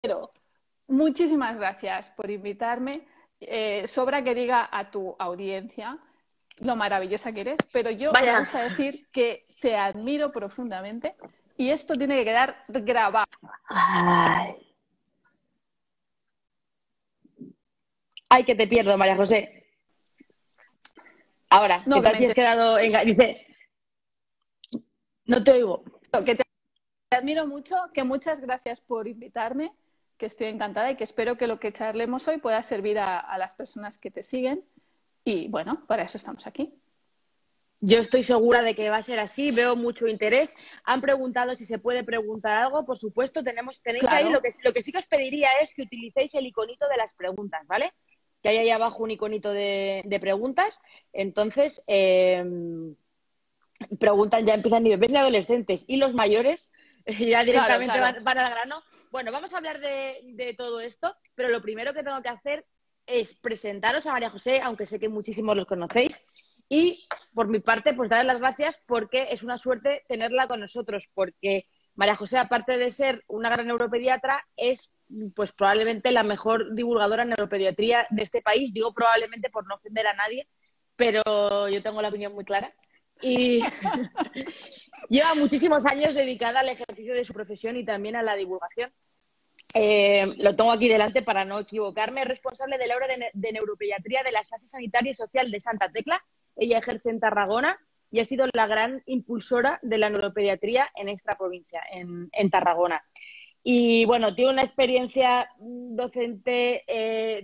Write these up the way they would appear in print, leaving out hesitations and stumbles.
Pero muchísimas gracias por invitarme. Sobra que diga a tu audiencia lo maravillosa que eres, pero yo me Vaya. gusta decir que te admiro profundamente y esto tiene que quedar grabado. Ay. Ay, que te pierdo, María José. Ahora, que No, te que me has quedado dice, no te oigo. entero, que te admiro mucho, que muchas gracias por invitarme, que estoy encantada y que espero que lo que charlemos hoy pueda servir a las personas que te siguen. Y bueno, para eso estamos aquí. Yo estoy segura de que va a ser así, veo mucho interés. Han preguntado si se puede preguntar algo, por supuesto, tenéis ahí, Claro, lo que sí que os pediría es que utilicéis el iconito de las preguntas, ¿vale? Que hay ahí abajo un iconito de preguntas. Entonces, preguntan, ya empiezan nivel de adolescentes y los mayores, ya claro, directamente claro. van al grano. Bueno, vamos a hablar de todo esto, pero lo primero que tengo que hacer es presentaros a María José, aunque sé que muchísimos los conocéis, y por mi parte, pues darles las gracias porque es una suerte tenerla con nosotros, porque María José, aparte de ser una gran neuropediatra, es pues probablemente la mejor divulgadora en neuropediatría de este país. Digo probablemente por no ofender a nadie, pero yo tengo la opinión muy clara. Y lleva muchísimos años dedicada al ejercicio de su profesión y también a la divulgación. Lo tengo aquí delante para no equivocarme. Es responsable del área de neuropediatría de la Xarxa Sanitaria y Social de Santa Tecla. Ella ejerce en Tarragona y ha sido la gran impulsora de la neuropediatría en esta provincia, en Tarragona. Y bueno, tiene una experiencia docente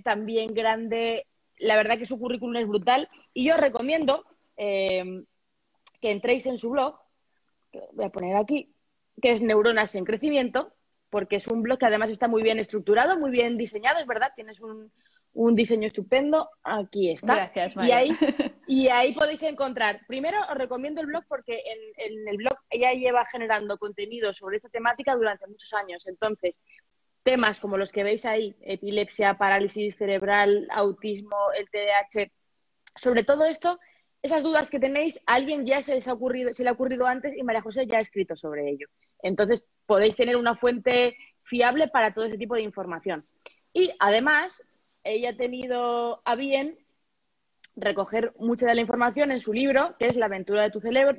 también grande. La verdad que su currículum es brutal y yo recomiendo que entréis en su blog, que voy a poner aquí, que es Neuronas en Crecimiento, porque es un blog que además está muy bien estructurado, muy bien diseñado, es verdad, tienes un diseño estupendo, aquí está. Gracias, Y Marian. ahí, y ahí podéis encontrar, primero os recomiendo el blog porque en el blog ella lleva generando contenido sobre esta temática durante muchos años, entonces temas como los que veis ahí, epilepsia, parálisis cerebral, autismo, el TDAH, sobre todo esto, esas dudas que tenéis, a alguien ya se le ha ocurrido antes y María José ya ha escrito sobre ello. Entonces, podéis tener una fuente fiable para todo ese tipo de información. Y además, ella ha tenido a bien recoger mucha de la información en su libro, que es La aventura de tu cerebro,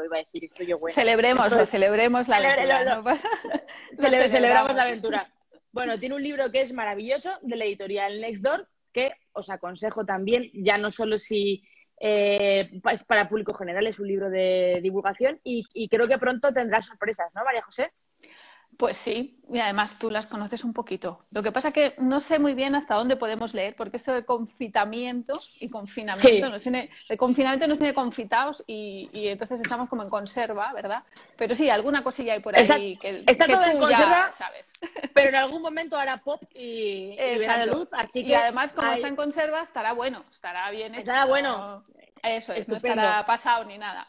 iba a decir, estoy yo buena. Celebremos la aventura, ¿no pasa? Lo Celebramos la celebramos. aventura. Bueno, tiene un libro que es maravilloso, de la editorial Nextdoor, que os aconsejo también, ya no solo si es para público general, es un libro de divulgación y creo que pronto tendrá sorpresas, ¿no, María José? Pues sí, y además tú las conoces un poquito. Lo que pasa es que no sé muy bien hasta dónde podemos leer, porque esto de confitamiento y confinamiento Sí, el confinamiento nos tiene confitados y entonces estamos como en conserva, ¿verdad? Pero sí, alguna cosilla hay por está, ahí está que todo en tú ya conserva, sabes. pero en algún momento hará pop y verá la Exacto. luz, así Y que además, como está ahí, en conserva, estará bueno, estará bien hecho. estará bueno, No, eso es, no estupendo. estará pasado ni nada.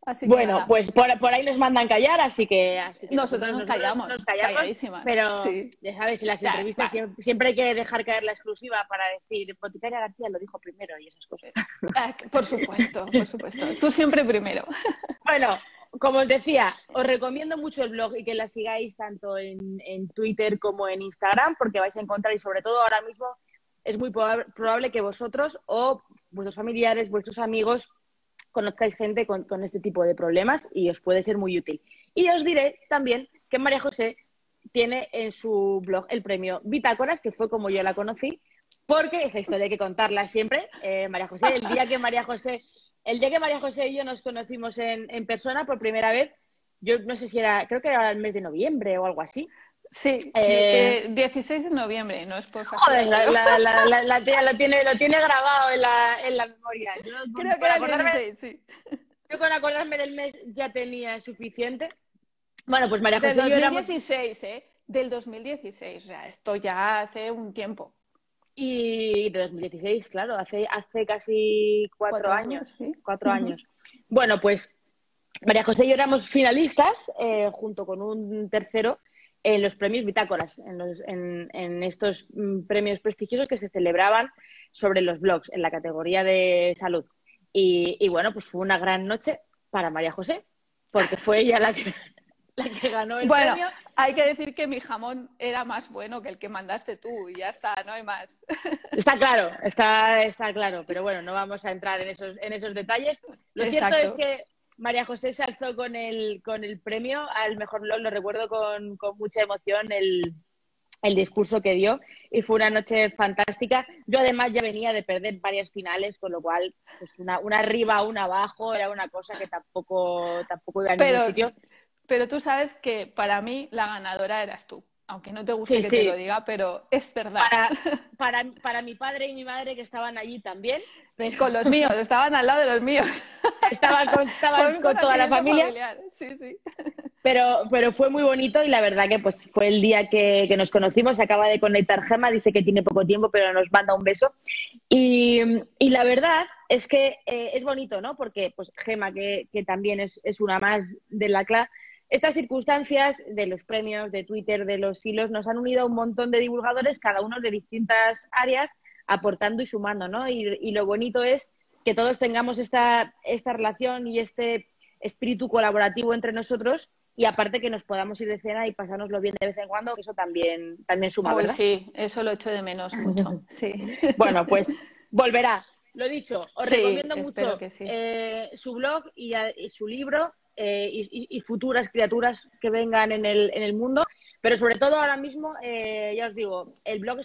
Así que Bueno, nada, pues por ahí nos mandan callar, así que nosotros nos nosotros callamos, nos callamos, calladísimas. pero Sí. ya sabes, en las Ya, entrevistas va. siempre hay que dejar caer la exclusiva para decir, Boticaria García lo dijo primero y esas cosas. Por supuesto, por supuesto. Tú siempre primero. Bueno, como os decía, os recomiendo mucho el blog y que la sigáis tanto en Twitter como en Instagram, porque vais a encontrar, y sobre todo ahora mismo, es muy probable que vosotros o vuestros familiares, vuestros amigos, conozcáis gente con este tipo de problemas y os puede ser muy útil. Y os diré también que María José tiene en su blog el premio Bitácoras, que fue como yo la conocí, porque esa historia hay que contarla siempre. María José, el día que María José y yo nos conocimos en persona por primera vez, yo no sé si era, creo que era el mes de noviembre o algo así. Sí, Eh, 16 de noviembre, no es por joder, fastidiar, pero la tía lo tiene grabado en la memoria. creo que era el 16, sí. Yo con acordarme del mes ya tenía suficiente. Bueno, pues María Del José y yo éramos 2016, ¿eh? Del 2016, o sea, esto ya hace un tiempo. y de 2016, claro, hace casi 4 años, sí. 4 años. Bueno, pues María José y yo éramos finalistas junto con un tercero en los premios Bitácoras, en estos premios prestigiosos que se celebraban sobre los blogs en la categoría de salud. Y bueno, pues fue una gran noche para María José, porque fue ella la que ganó el Bueno, premio. hay que decir que mi jamón era más bueno que el que mandaste tú y ya está, no hay más. Está claro, pero bueno, no vamos a entrar en esos detalles. Lo cierto es Exacto. que María José se alzó con el premio al mejor blog, lo recuerdo con mucha emoción el discurso que dio y fue una noche fantástica. Yo además ya venía de perder varias finales, con lo cual pues una arriba, una abajo, era una cosa que tampoco iba a ningún Pero, sitio. pero tú sabes que para mí la ganadora eras tú, aunque no te guste Sí, que te lo sí, diga, pero es verdad. para, para mi padre y mi madre que estaban allí también, pero Con los míos, estaban al lado de los míos. estaban Con un con toda la conocimiento familia. familiar, sí, sí. Pero fue muy bonito y la verdad que pues fue el día que nos conocimos. Se acaba de conectar Gema, dice que tiene poco tiempo, pero nos manda un beso. Y la verdad es que es bonito, ¿no? Porque pues Gema, que también es una más de la clase, estas circunstancias de los premios, de Twitter, de los hilos, nos han unido a un montón de divulgadores, cada uno de distintas áreas, aportando y sumando, ¿no? Y lo bonito es que todos tengamos esta relación y este espíritu colaborativo entre nosotros y aparte que nos podamos ir de cena y pasárnoslo bien de vez en cuando, que eso también suma, Uy, ¿verdad? sí, eso lo echo de menos mucho, sí. Bueno, pues volverá. Lo dicho, os Sí, recomiendo espero mucho que sí. su blog y su libro y futuras criaturas que vengan en el mundo. Pero sobre todo ahora mismo, ya os digo, el blog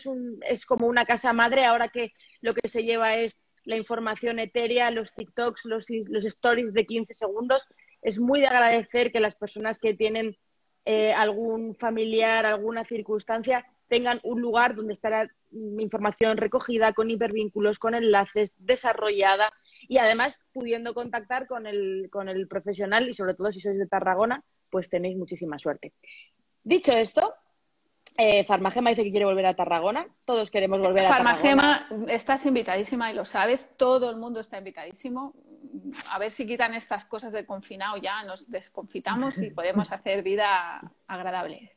es como una casa madre ahora que lo que se lleva es la información etérea, los TikToks, los stories de 15 segundos. Es muy de agradecer que las personas que tienen algún familiar, alguna circunstancia, tengan un lugar donde estará información recogida, con hipervínculos, con enlaces, desarrollada y además pudiendo contactar con el profesional y sobre todo si sois de Tarragona, pues tenéis muchísima suerte. Dicho esto, Farmagema dice que quiere volver a Tarragona, todos queremos volver a Tarragona. Farmagema, estás invitadísima y lo sabes, todo el mundo está invitadísimo. A ver si quitan estas cosas de confinado ya, nos desconfitamos y podemos hacer vida agradable.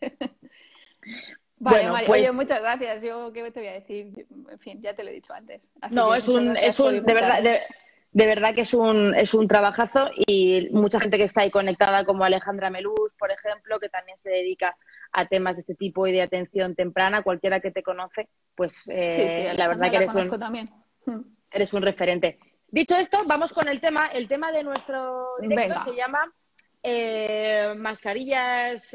Vale, Bueno, Mari, oye, pues muchas gracias. Yo, ¿qué te voy a decir? En fin, ya te lo he dicho antes. Así no, que muchas gracias por invitarme. de verdad que es un trabajazo y mucha gente que está ahí conectada, como Alejandra Melús, por ejemplo, que también se dedica a temas de este tipo y de atención temprana, cualquiera que te conoce, pues Sí, sí, la verdad Alejandra que la conozco también. eres un referente. Dicho esto, vamos con el tema. El tema de nuestro directo Venga, se llama mascarillas,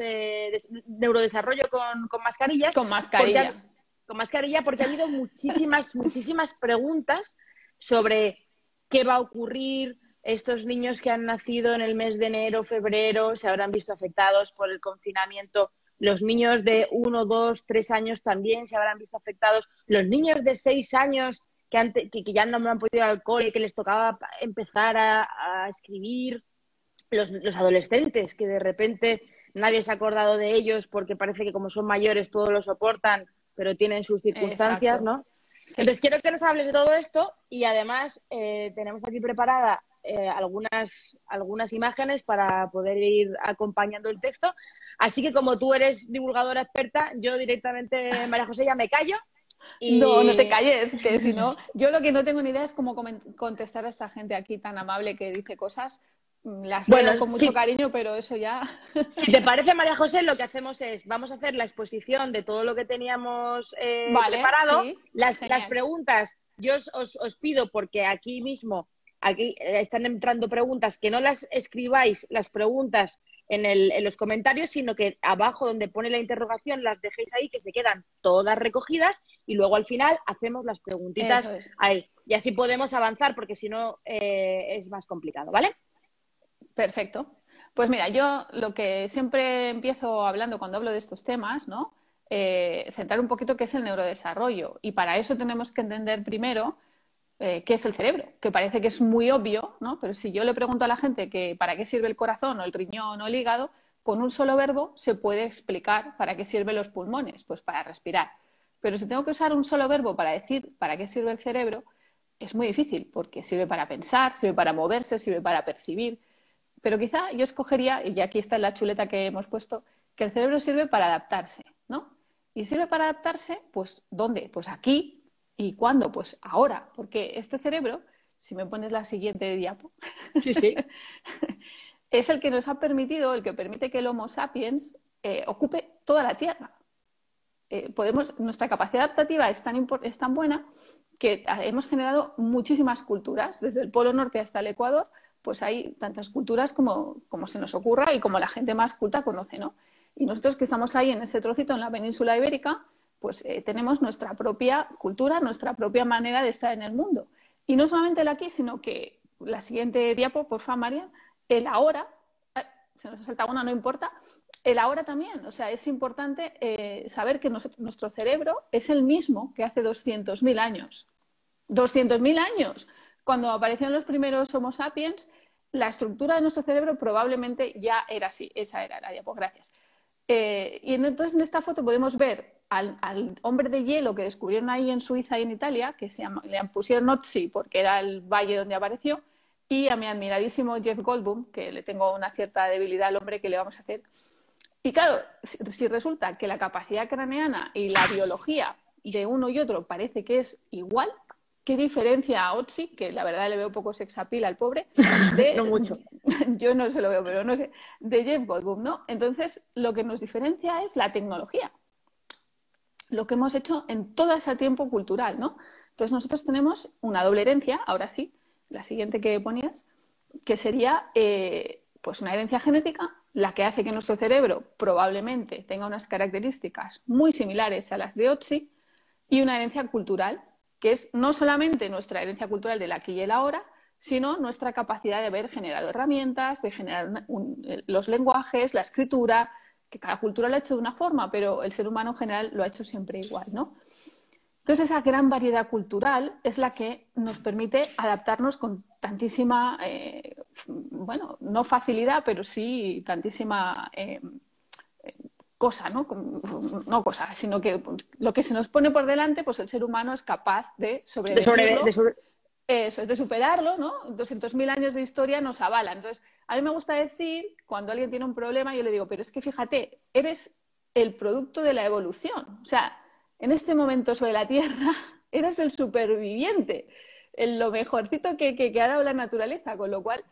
neurodesarrollo con mascarillas, con porque mascarilla. con mascarilla, porque ha habido muchísimas preguntas sobre qué va a ocurrir. Estos niños que han nacido en el mes de enero, febrero, se habrán visto afectados por el confinamiento. Los niños de 1, 2, 3 años también se habrán visto afectados. Los niños de 6 años que ya no han podido ir al cole, que les tocaba empezar a escribir. Los adolescentes, que de repente nadie se ha acordado de ellos porque parece que como son mayores todo lo soportan, pero tienen sus circunstancias, Exacto. ¿no? Sí. Entonces quiero que nos hables de todo esto y además tenemos aquí preparada algunas imágenes para poder ir acompañando el texto. Así que como tú eres divulgadora experta, yo directamente, María José, ya me callo No, no te y calles, que si no, yo lo que no tengo ni idea es cómo contestar a esta gente aquí tan amable que dice cosas. Las bueno, leo con mucho cariño, pero eso ya. si te parece, María José, lo que hacemos es, vamos a hacer la exposición de todo lo que teníamos Vale, preparado. sí, Las genial. preguntas, yo os pido, porque aquí mismo, aquí están entrando preguntas, que no las escribáis, las preguntas en los comentarios, sino que abajo donde pone la interrogación las dejéis ahí, que se quedan todas recogidas y luego al final hacemos las preguntitas Eso es. ahí. Y así podemos avanzar, porque si no es más complicado, ¿vale? Perfecto. Pues mira, yo lo que siempre empiezo hablando cuando hablo de estos temas, ¿no? Centrar un poquito qué es el neurodesarrollo. Y para eso tenemos que entender primero qué es el cerebro, que parece que es muy obvio, ¿no? Pero si yo le pregunto a la gente que para qué sirve el corazón o el riñón o el hígado, con un solo verbo se puede explicar para qué sirven los pulmones, pues para respirar. Pero si tengo que usar un solo verbo para decir para qué sirve el cerebro, es muy difícil, porque sirve para pensar, sirve para moverse, sirve para percibir. Pero quizá yo escogería, y aquí está en la chuleta que hemos puesto, que el cerebro sirve para adaptarse, ¿no? Y sirve para adaptarse, pues, ¿dónde? Pues aquí. ¿Y cuándo? Pues ahora, porque este cerebro, si me pones la siguiente diapo, Sí, sí. es el que nos ha permitido, el que permite que el Homo sapiens ocupe toda la Tierra. Nuestra capacidad adaptativa es tan buena que hemos generado muchísimas culturas, desde el Polo Norte hasta el Ecuador, pues hay tantas culturas como se nos ocurra y como la gente más culta conoce, ¿no? Y nosotros que estamos ahí en ese trocito en la península ibérica, pues tenemos nuestra propia cultura, nuestra propia manera de estar en el mundo. Y no solamente el aquí, sino que la siguiente diapo, por favor, María, el ahora, se nos ha saltado una, no importa, el ahora también. O sea, es importante saber que nuestro cerebro es el mismo que hace 200.000 años. 200.000 años. Cuando aparecieron los primeros Homo sapiens, la estructura de nuestro cerebro probablemente ya era así. Esa era la diapo, gracias. Y entonces en esta foto podemos ver al hombre de hielo que descubrieron ahí en Suiza y en Italia, que le pusieron Otzi porque era el valle donde apareció, y a mi admiradísimo Jeff Goldblum, que le tengo una cierta debilidad al hombre, que le vamos a hacer. Y claro, si resulta que la capacidad craneana y la biología de uno y otro parece que es igual, ¿qué diferencia a Otzi, que la verdad le veo poco sex appeal al pobre, No mucho. Yo no se lo veo, pero no sé, de Jeff Goldblum, ¿no? Entonces, lo que nos diferencia es la tecnología, lo que hemos hecho en todo ese tiempo cultural, ¿no? Entonces, nosotros tenemos una doble herencia, ahora sí, la siguiente que ponías, que sería pues una herencia genética, la que hace que nuestro cerebro probablemente tenga unas características muy similares a las de Otzi, y una herencia cultural, que es no solamente nuestra herencia cultural del aquí y el ahora, sino nuestra capacidad de haber generado herramientas, de generar los lenguajes, la escritura, que cada cultura lo ha hecho de una forma, pero el ser humano en general lo ha hecho siempre igual, ¿no? Entonces, esa gran variedad cultural es la que nos permite adaptarnos con tantísima, bueno, no facilidad, pero sí tantísima cosa, ¿no? No cosa, sino que lo que se nos pone por delante, pues el ser humano es capaz de sobrevivirlo. Eso, es de superarlo, ¿no? 200.000 años de historia nos avalan. Entonces, a mí me gusta decir, cuando alguien tiene un problema, yo le digo, pero es que fíjate, eres el producto de la evolución. O sea, en este momento sobre la Tierra, eres el superviviente, lo mejorcito que ha dado la naturaleza, con lo cual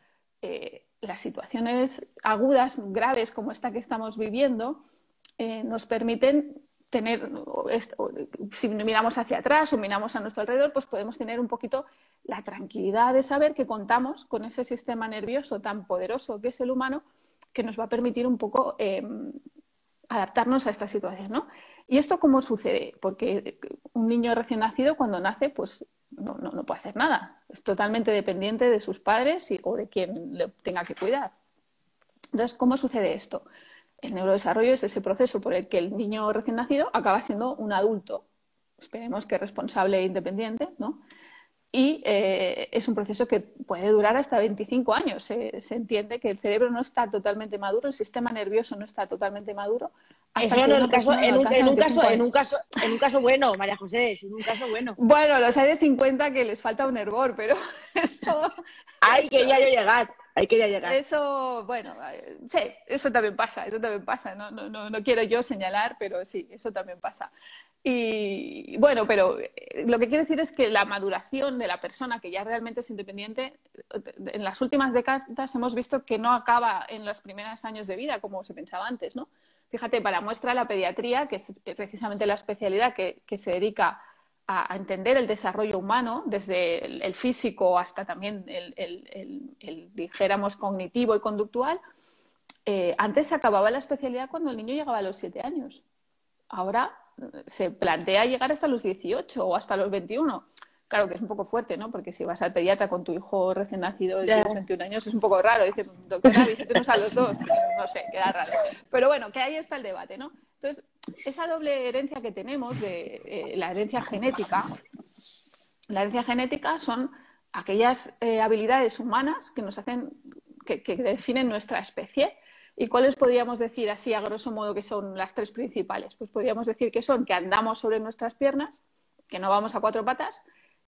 las situaciones agudas, graves, como esta que estamos viviendo, nos permiten tener, si miramos hacia atrás o miramos a nuestro alrededor, pues podemos tener un poquito la tranquilidad de saber que contamos con ese sistema nervioso tan poderoso que es el humano, que nos va a permitir un poco adaptarnos a esta situación, ¿no? ¿Y esto cómo sucede? Porque un niño recién nacido, cuando nace, pues no puede hacer nada. Es totalmente dependiente de sus padres o de quien le tenga que cuidar. Entonces, ¿cómo sucede esto? El neurodesarrollo es ese proceso por el que el niño recién nacido acaba siendo un adulto, esperemos que responsable e independiente, ¿no? Y es un proceso que puede durar hasta 25 años. Se entiende que el cerebro no está totalmente maduro, el sistema nervioso no está totalmente maduro. Hasta eso en un caso bueno, María José, en un caso bueno. Bueno, los hay de 50 que les falta un hervor, pero eso... Ahí quería yo llegar. Ahí quería llegar. Eso, bueno, sí, eso también pasa. No quiero yo señalar, pero sí, eso también pasa. Y bueno, pero lo que quiero decir es que la maduración de la persona que ya realmente es independiente, en las últimas décadas hemos visto que no acaba en los primeros años de vida, como se pensaba antes, ¿no? Fíjate, para muestra la pediatría, que es precisamente la especialidad que se dedica a entender el desarrollo humano, desde el físico hasta también el dijéramos, cognitivo y conductual. Antes se acababa la especialidad cuando el niño llegaba a los 7 años. Ahora se plantea llegar hasta los 18 o hasta los 21. Claro que es un poco fuerte, ¿no? Porque si vas al pediatra con tu hijo recién nacido de 21 años es un poco raro. Dice, doctora, visítenos a los dos. No sé, queda raro. Pero bueno, que ahí está el debate, ¿no? Entonces, esa doble herencia que tenemos de la herencia genética son aquellas habilidades humanas que nos hacen, que definen nuestra especie. ¿Y cuáles podríamos decir así, a grosso modo, que son las tres principales? Pues podríamos decir que son que andamos sobre nuestras piernas, que no vamos a cuatro patas,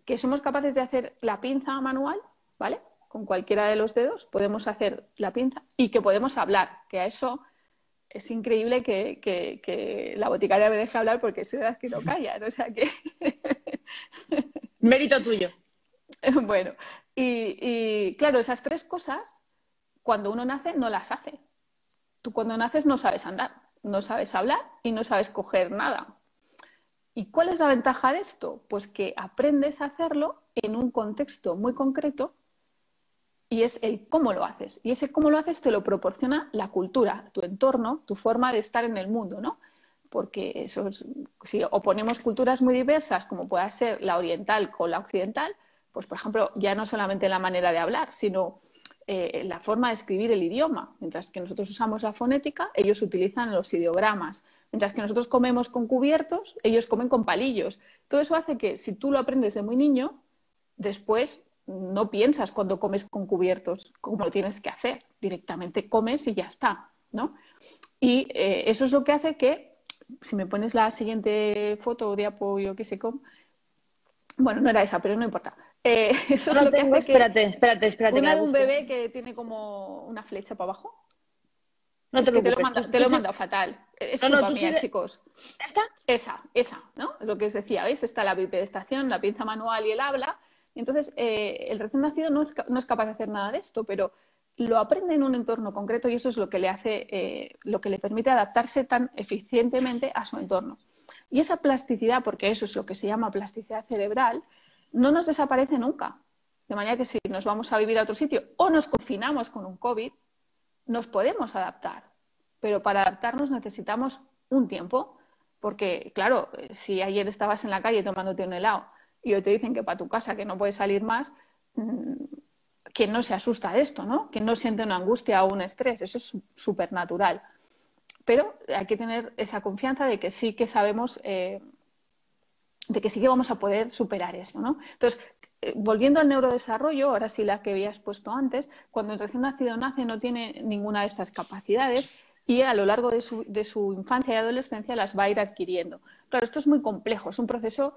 que somos capaces de hacer la pinza manual, ¿vale? Con cualquiera de los dedos podemos hacer la pinza y que podemos hablar, que a eso es increíble que la boticaria me deje hablar porque es verdad que no callan, o sea que... Mérito tuyo. Bueno, y claro, esas tres cosas cuando uno nace no las hace. Tú cuando naces no sabes andar, no sabes hablar y no sabes coger nada. ¿Y cuál es la ventaja de esto? Pues que aprendes a hacerlo en un contexto muy concreto y es el cómo lo haces. Y ese cómo lo haces te lo proporciona la cultura, tu entorno, tu forma de estar en el mundo, ¿no? Porque eso es, si oponemos culturas muy diversas, como pueda ser la oriental con la occidental, pues por ejemplo, ya no solamente la manera de hablar, sino la forma de escribir el idioma. Mientras que nosotros usamos la fonética, ellos utilizan los ideogramas. Mientras que nosotros comemos con cubiertos, ellos comen con palillos. Todo eso hace que si tú lo aprendes de muy niño, después no piensas cuando comes con cubiertos cómo lo tienes que hacer. Directamente comes y ya está, ¿no? Y eso es lo que hace que, si me pones la siguiente foto o diapo, yo qué sé cómo, bueno, no era esa, pero no importa. Eso es No lo que tengo, hace que espérate, que una la de un busco. bebé que tiene como una flecha para abajo. No Si te es que preocupes. te lo he mandado fatal. Es No, culpa tú mía, sigue. chicos. ¿Ya está? Esa, ¿no? Es lo que os decía, ¿veis? Está la bipedestación, la pinza manual y el habla. Entonces, el recién nacido no es capaz de hacer nada de esto, pero lo aprende en un entorno concreto y eso es lo que le hace, lo que le permite adaptarse tan eficientemente a su entorno. Y esa plasticidad, porque eso es lo que se llama plasticidad cerebral, no nos desaparece nunca. De manera que si nos vamos a vivir a otro sitio o nos confinamos con un COVID, nos podemos adaptar. Pero para adaptarnos necesitamos un tiempo, porque claro, si ayer estabas en la calle tomándote un helado y hoy te dicen que para tu casa que no puedes salir más, ¿quién no se asusta de esto, no? ¿Quién no siente una angustia o un estrés? Eso es súper natural. Pero hay que tener esa confianza de que sí que sabemos, de que sí que vamos a poder superar eso, ¿no? Entonces, volviendo al neurodesarrollo, ahora sí la que habías puesto antes, cuando el recién nacido nace no tiene ninguna de estas capacidades y a lo largo de su infancia y adolescencia las va a ir adquiriendo. Claro, esto es muy complejo, es un proceso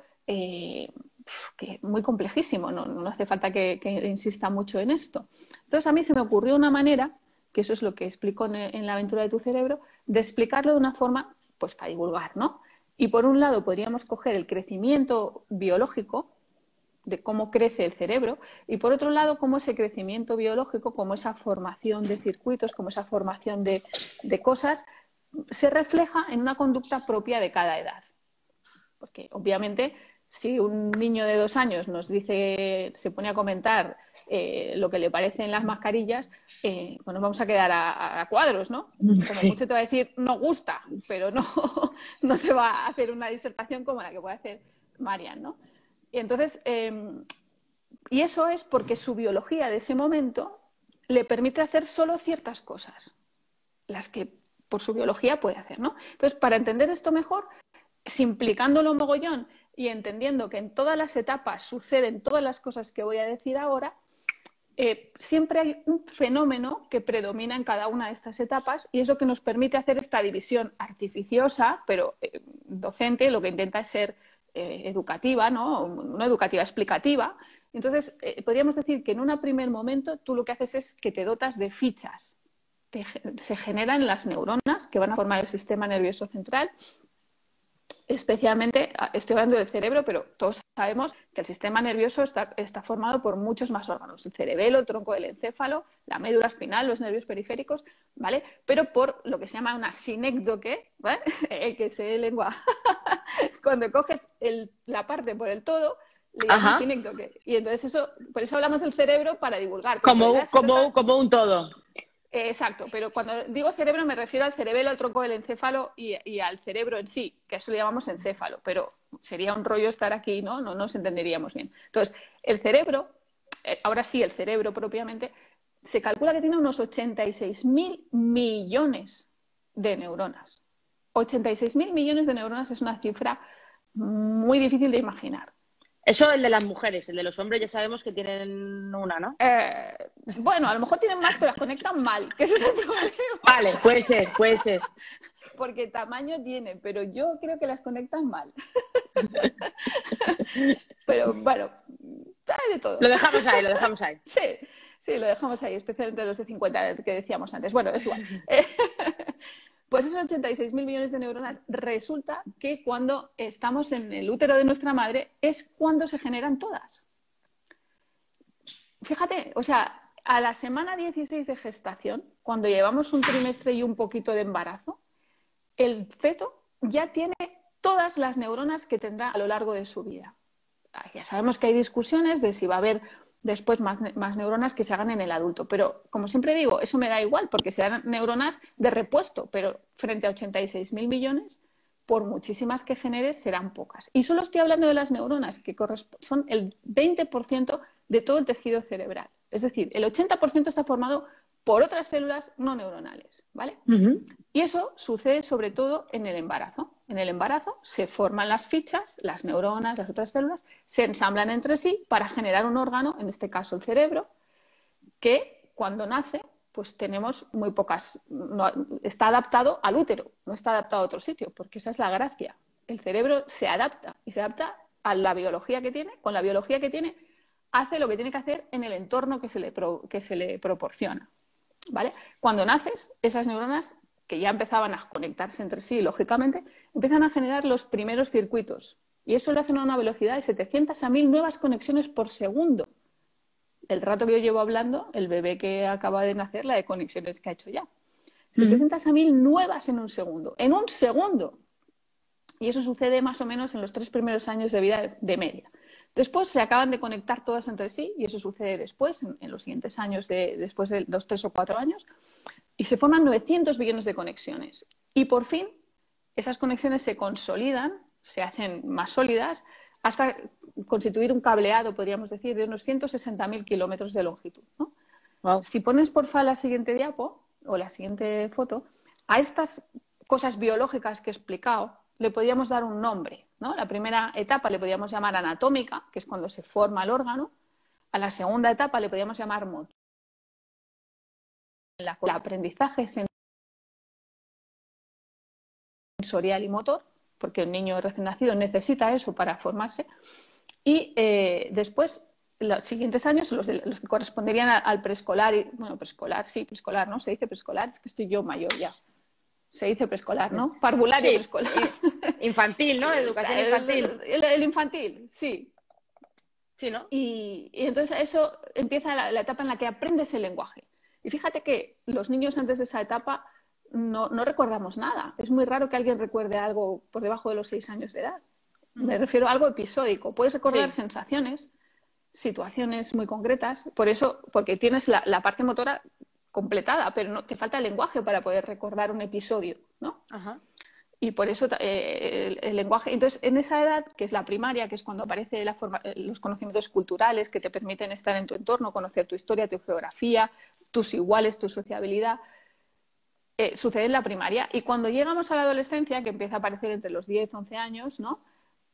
muy complejísimo, no hace falta que insista mucho en esto. Entonces, a mí se me ocurrió una manera, que eso es lo que explico en la aventura de tu cerebro, de explicarlo de una forma, pues para divulgar, ¿no? Y por un lado podríamos coger el crecimiento biológico de cómo crece el cerebro y por otro lado cómo ese crecimiento biológico, como esa formación de circuitos, como esa formación de cosas, se refleja en una conducta propia de cada edad. Porque obviamente si un niño de 2 años nos dice, se pone a comentar lo que le parecen las mascarillas, pues nos vamos a quedar a cuadros, ¿no? Como Sí. mucho te va a decir, no gusta, pero no te va a hacer una disertación como la que puede hacer Marian, ¿no? Y entonces, y eso es porque su biología de ese momento le permite hacer solo ciertas cosas, las que por su biología puede hacer, ¿no? Entonces, para entender esto mejor, simplicándolo mogollón y entendiendo que en todas las etapas suceden todas las cosas que voy a decir ahora, siempre hay un fenómeno que predomina en cada una de estas etapas y es lo que nos permite hacer esta división artificiosa, pero docente, lo que intenta es ser educativa, ¿no? Educativa, explicativa. Entonces, podríamos decir que en un primer momento tú lo que haces es que te dotas de fichas. Se generan las neuronas que van a formar el sistema nervioso central. Especialmente, estoy hablando del cerebro, pero todos sabemos que el sistema nervioso está formado por muchos más órganos. El cerebelo, el tronco del encéfalo, la médula espinal, los nervios periféricos, ¿vale? Pero por lo que se llama una sinécdoque, ¿vale? Que se lengua. Cuando coges la parte por el todo, le llamas sinécdoque. Y entonces por eso hablamos del cerebro para divulgar. Como un todo. Exacto, pero cuando digo cerebro me refiero al cerebelo, al tronco del encéfalo y al cerebro en sí, que eso le llamamos encéfalo, pero sería un rollo estar aquí, ¿no? No nos entenderíamos bien. Entonces, el cerebro, ahora sí, el cerebro propiamente, se calcula que tiene unos 86.000 millones de neuronas. 86.000 millones de neuronas es una cifra muy difícil de imaginar. Eso el de las mujeres, el de los hombres ya sabemos que tienen una, ¿no? Bueno, a lo mejor tienen más, pero las conectan mal, que ese es el problema. Vale, puede ser. Porque tamaño tiene, pero yo creo que las conectan mal. Pero bueno, hay de todo. Lo dejamos ahí. Sí, lo dejamos ahí, especialmente los de 50 que decíamos antes. Bueno, es igual. Pues esos 86.000 millones de neuronas resulta que cuando estamos en el útero de nuestra madre es cuando se generan todas. Fíjate, o sea, a la semana 16 de gestación, cuando llevamos un trimestre y un poquito de embarazo, el feto ya tiene todas las neuronas que tendrá a lo largo de su vida. Ya sabemos que hay discusiones de si va a haber después más neuronas que se hagan en el adulto, pero como siempre digo, eso me da igual porque serán neuronas de repuesto, pero frente a 86.000 millones, por muchísimas que generes, serán pocas. Y solo estoy hablando de las neuronas, que son el 20% de todo el tejido cerebral. Es decir, el 80% está formado por otras células no neuronales, ¿vale? Y eso sucede sobre todo en el embarazo. En el embarazo se forman las fichas, las neuronas, las otras células, se ensamblan entre sí para generar un órgano, en este caso el cerebro, que cuando nace, pues tenemos muy pocas, no, está adaptado al útero, no está adaptado a otro sitio, porque esa es la gracia. El cerebro se adapta y se adapta a la biología que tiene, con la biología que tiene, hace lo que tiene que hacer en el entorno que se le proporciona, ¿vale? Cuando naces, esas neuronas que ya empezaban a conectarse entre sí, lógicamente, empiezan a generar los primeros circuitos. Y eso lo hacen a una velocidad de 700 a 1000 nuevas conexiones por segundo. El rato que yo llevo hablando, el bebé que acaba de nacer, la de conexiones que ha hecho ya. 700 a 1000 nuevas en un segundo. ¡En un segundo! Y eso sucede más o menos en los 3 primeros años de vida de media. Después se acaban de conectar todas entre sí, y eso sucede después, en los siguientes años, después de los 3 o 4 años, y se forman 900 billones de conexiones. Y por fin, esas conexiones se consolidan, se hacen más sólidas, hasta constituir un cableado, podríamos decir, de unos 160.000 kilómetros de longitud, ¿no? Wow. Si pones porfa la siguiente diapo, o la siguiente foto, a estas cosas biológicas que he explicado, le podríamos dar un nombre, ¿no? La primera etapa le podríamos llamar anatómica, que es cuando se forma el órgano. A la segunda etapa le podríamos llamar motor. El aprendizaje sensorial y motor, porque el niño recién nacido necesita eso para formarse. Y después, los siguientes años, los que corresponderían al preescolar, bueno, preescolar, sí, preescolar, ¿no? Se dice preescolar, es que estoy yo mayor ya. Se dice preescolar, ¿no? Parvulario, sí, preescolar. Infantil, ¿no? Educación infantil. El infantil, sí. Sí, ¿no? Y entonces eso empieza la etapa en la que aprendes el lenguaje. Y fíjate que los niños antes de esa etapa no recordamos nada. Es muy raro que alguien recuerde algo por debajo de los 6 años de edad. Me refiero a algo episódico. Puedes recordar sensaciones, situaciones muy concretas, porque tienes la parte motora completada, pero no, te falta el lenguaje para poder recordar un episodio, ¿no? Ajá. Y por eso el lenguaje. Entonces, en esa edad, que es la primaria, que es cuando aparecen los conocimientos culturales que te permiten estar en tu entorno, conocer tu historia, tu geografía, tus iguales, tu sociabilidad, sucede en la primaria. Y cuando llegamos a la adolescencia, que empieza a aparecer entre los 10, 11 años, ¿no?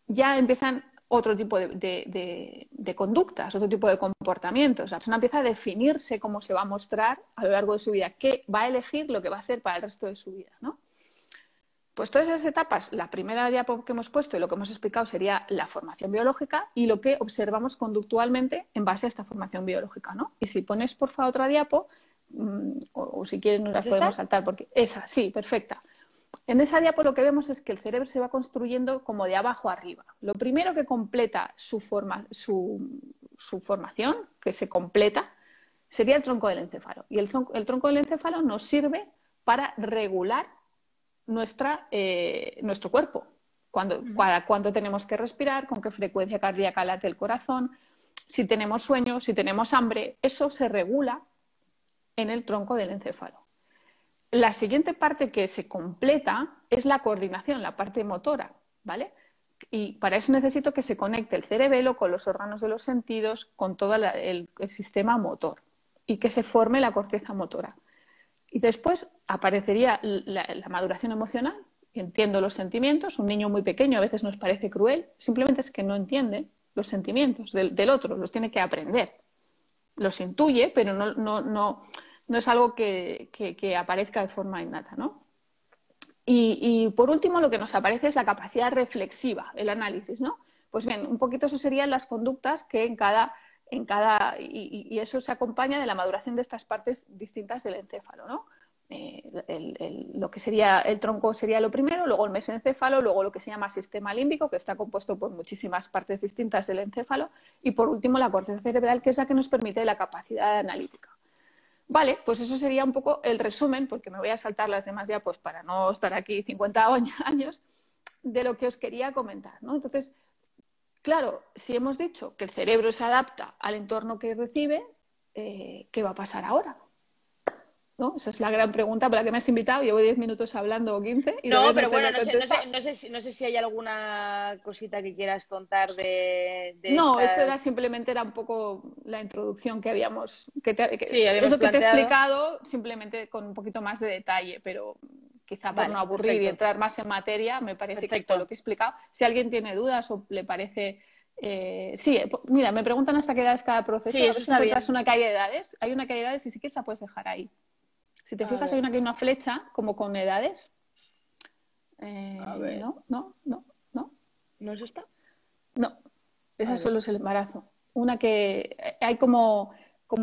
Ya empiezan otro tipo de conductas, otro tipo de comportamientos. La persona empieza a definirse cómo se va a mostrar a lo largo de su vida, qué va a elegir, lo que va a hacer para el resto de su vida, ¿no? Pues todas esas etapas, la primera diapo que hemos puesto y lo que hemos explicado sería la formación biológica y lo que observamos conductualmente en base a esta formación biológica, ¿no? Y si pones, por favor, otra diapo, o si quieres nos las podemos saltar, porque esa, sí, perfecta. En esa diapo lo que vemos es que el cerebro se va construyendo como de abajo arriba. Lo primero que completa su formación, que se completa, sería el tronco del encéfalo. Y el tronco del encéfalo nos sirve para regular nuestro cuerpo. Cuánto tenemos que respirar, con qué frecuencia cardíaca late el corazón, si tenemos sueño, si tenemos hambre, eso se regula en el tronco del encéfalo. La siguiente parte que se completa es la coordinación, la parte motora, ¿vale? Y para eso necesito que se conecte el cerebelo con los órganos de los sentidos, con todo el sistema motor y que se forme la corteza motora. Y después aparecería la maduración emocional. Entiendo los sentimientos. Un niño muy pequeño a veces nos parece cruel. Simplemente es que no entiende los sentimientos del otro. Los tiene que aprender. Los intuye, pero no es algo que aparezca de forma innata, ¿no? Y por último, lo que nos aparece es la capacidad reflexiva, el análisis, ¿no? Pues bien, un poquito eso serían las conductas que y eso se acompaña de la maduración de estas partes distintas del encéfalo, ¿no? Lo que sería el tronco sería lo primero, luego el mesencéfalo, luego lo que se llama sistema límbico, que está compuesto por muchísimas partes distintas del encéfalo, y por último la corteza cerebral, que es la que nos permite la capacidad analítica. Vale, pues eso sería un poco el resumen, porque me voy a saltar las demás ya, pues para no estar aquí 50 años, de lo que os quería comentar, ¿no? Entonces, claro, si hemos dicho que el cerebro se adapta al entorno que recibe, ¿qué va a pasar ahora? ¿No? Esa es la gran pregunta para la que me has invitado. Llevo 10 minutos hablando o 15 y No, todavía no pero te lo bueno, he contestado. no sé si hay alguna cosita que quieras contar de No, esto estas. era simplemente era un poco la introducción que habíamos, Sí, es habíamos lo que te he planteado. explicado, simplemente con un poquito más de detalle, pero quizá por no Vale, aburrir y perfecto, entrar más en materia, me parece que con lo perfecto. que he explicado, si alguien tiene dudas o le parece... sí, mira, me preguntan hasta qué edad es cada proceso, Sí, a eso ver si está encuentras bien. una calle de edades. Hay una calle de edades y sí que esa puedes dejar ahí. Si te A fijas, hay ver, una que hay una flecha como con edades. a ver. No. ¿No es esta? No, esa A ver. solo es el embarazo. Una que hay como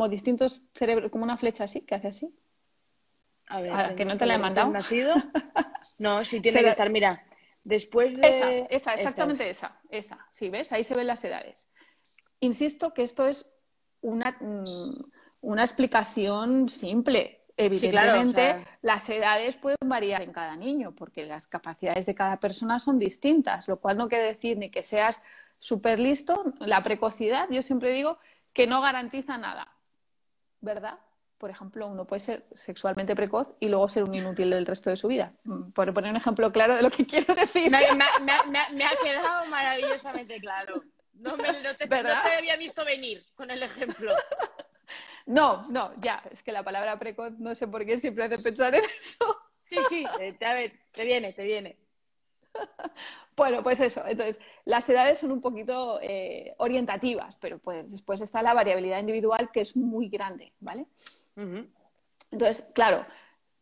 distintos cerebros, como una flecha así, que hace así. A ver, Ahora, que no te la he sobre recién mandado. nacido. No, sí tiene que Será- estar, mira. Después de. Esta exactamente es. esa. Sí, ¿ves? Ahí se ven las edades. Insisto que esto es una, una explicación simple. Sí, claro, o Evidentemente, sea. las edades pueden variar en cada niño, porque las capacidades de cada persona son distintas, lo cual no quiere decir ni que seas súper listo. La precocidad, yo siempre digo que no garantiza nada, ¿verdad? Por ejemplo, uno puede ser sexualmente precoz y luego ser un inútil el resto de su vida. Por poner un ejemplo claro de lo que quiero decir, Me ha quedado maravillosamente claro. No ¿verdad? te había visto venir con el ejemplo. No, ya, es que la palabra precoz no sé por qué siempre hace pensar en eso. Sí, sí, a ver, te viene, te viene. Bueno, pues eso. Entonces, las edades son un poquito orientativas, pero pues después está la variabilidad individual que es muy grande, ¿vale? Ujú. Entonces, claro,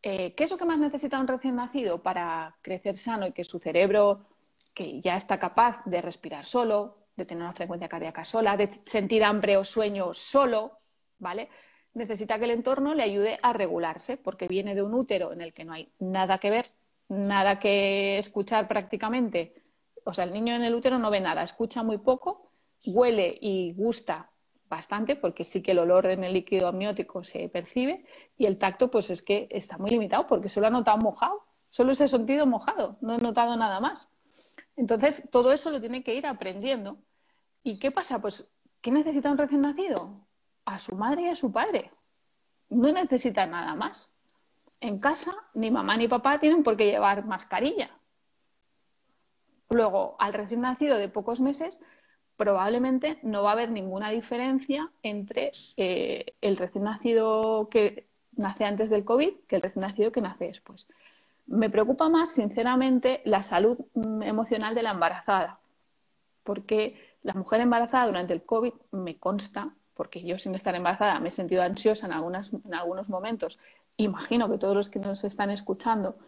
¿qué es lo que más necesita un recién nacido para crecer sano y que su cerebro, que ya está capaz de respirar solo, de tener una frecuencia cardíaca sola, de sentir hambre o sueño solo, ¿vale? Necesita que el entorno le ayude a regularse, porque viene de un útero en el que no hay nada que ver, nada que escuchar prácticamente. O sea, el niño en el útero no ve nada, escucha muy poco, huele y gusta bastante, porque sí que el olor en el líquido amniótico se percibe, y el tacto, pues es que está muy limitado, porque solo ha notado mojado, solo se ha sentido mojado, no he notado nada más. Entonces, todo eso lo tiene que ir aprendiendo. ¿Y qué pasa? Pues, ¿qué necesita un recién nacido? A su madre y a su padre. No necesita nada más. En casa, ni mamá ni papá tienen por qué llevar mascarilla. Luego, al recién nacido de pocos meses, probablemente no va a haber ninguna diferencia entre el recién nacido que nace antes del COVID que el recién nacido que nace después. Me preocupa más, sinceramente, la salud emocional de la embarazada, porque la mujer embarazada durante el COVID me consta, porque yo sin estar embarazada me he sentido ansiosa en algunos momentos, imagino que todos los que nos están escuchando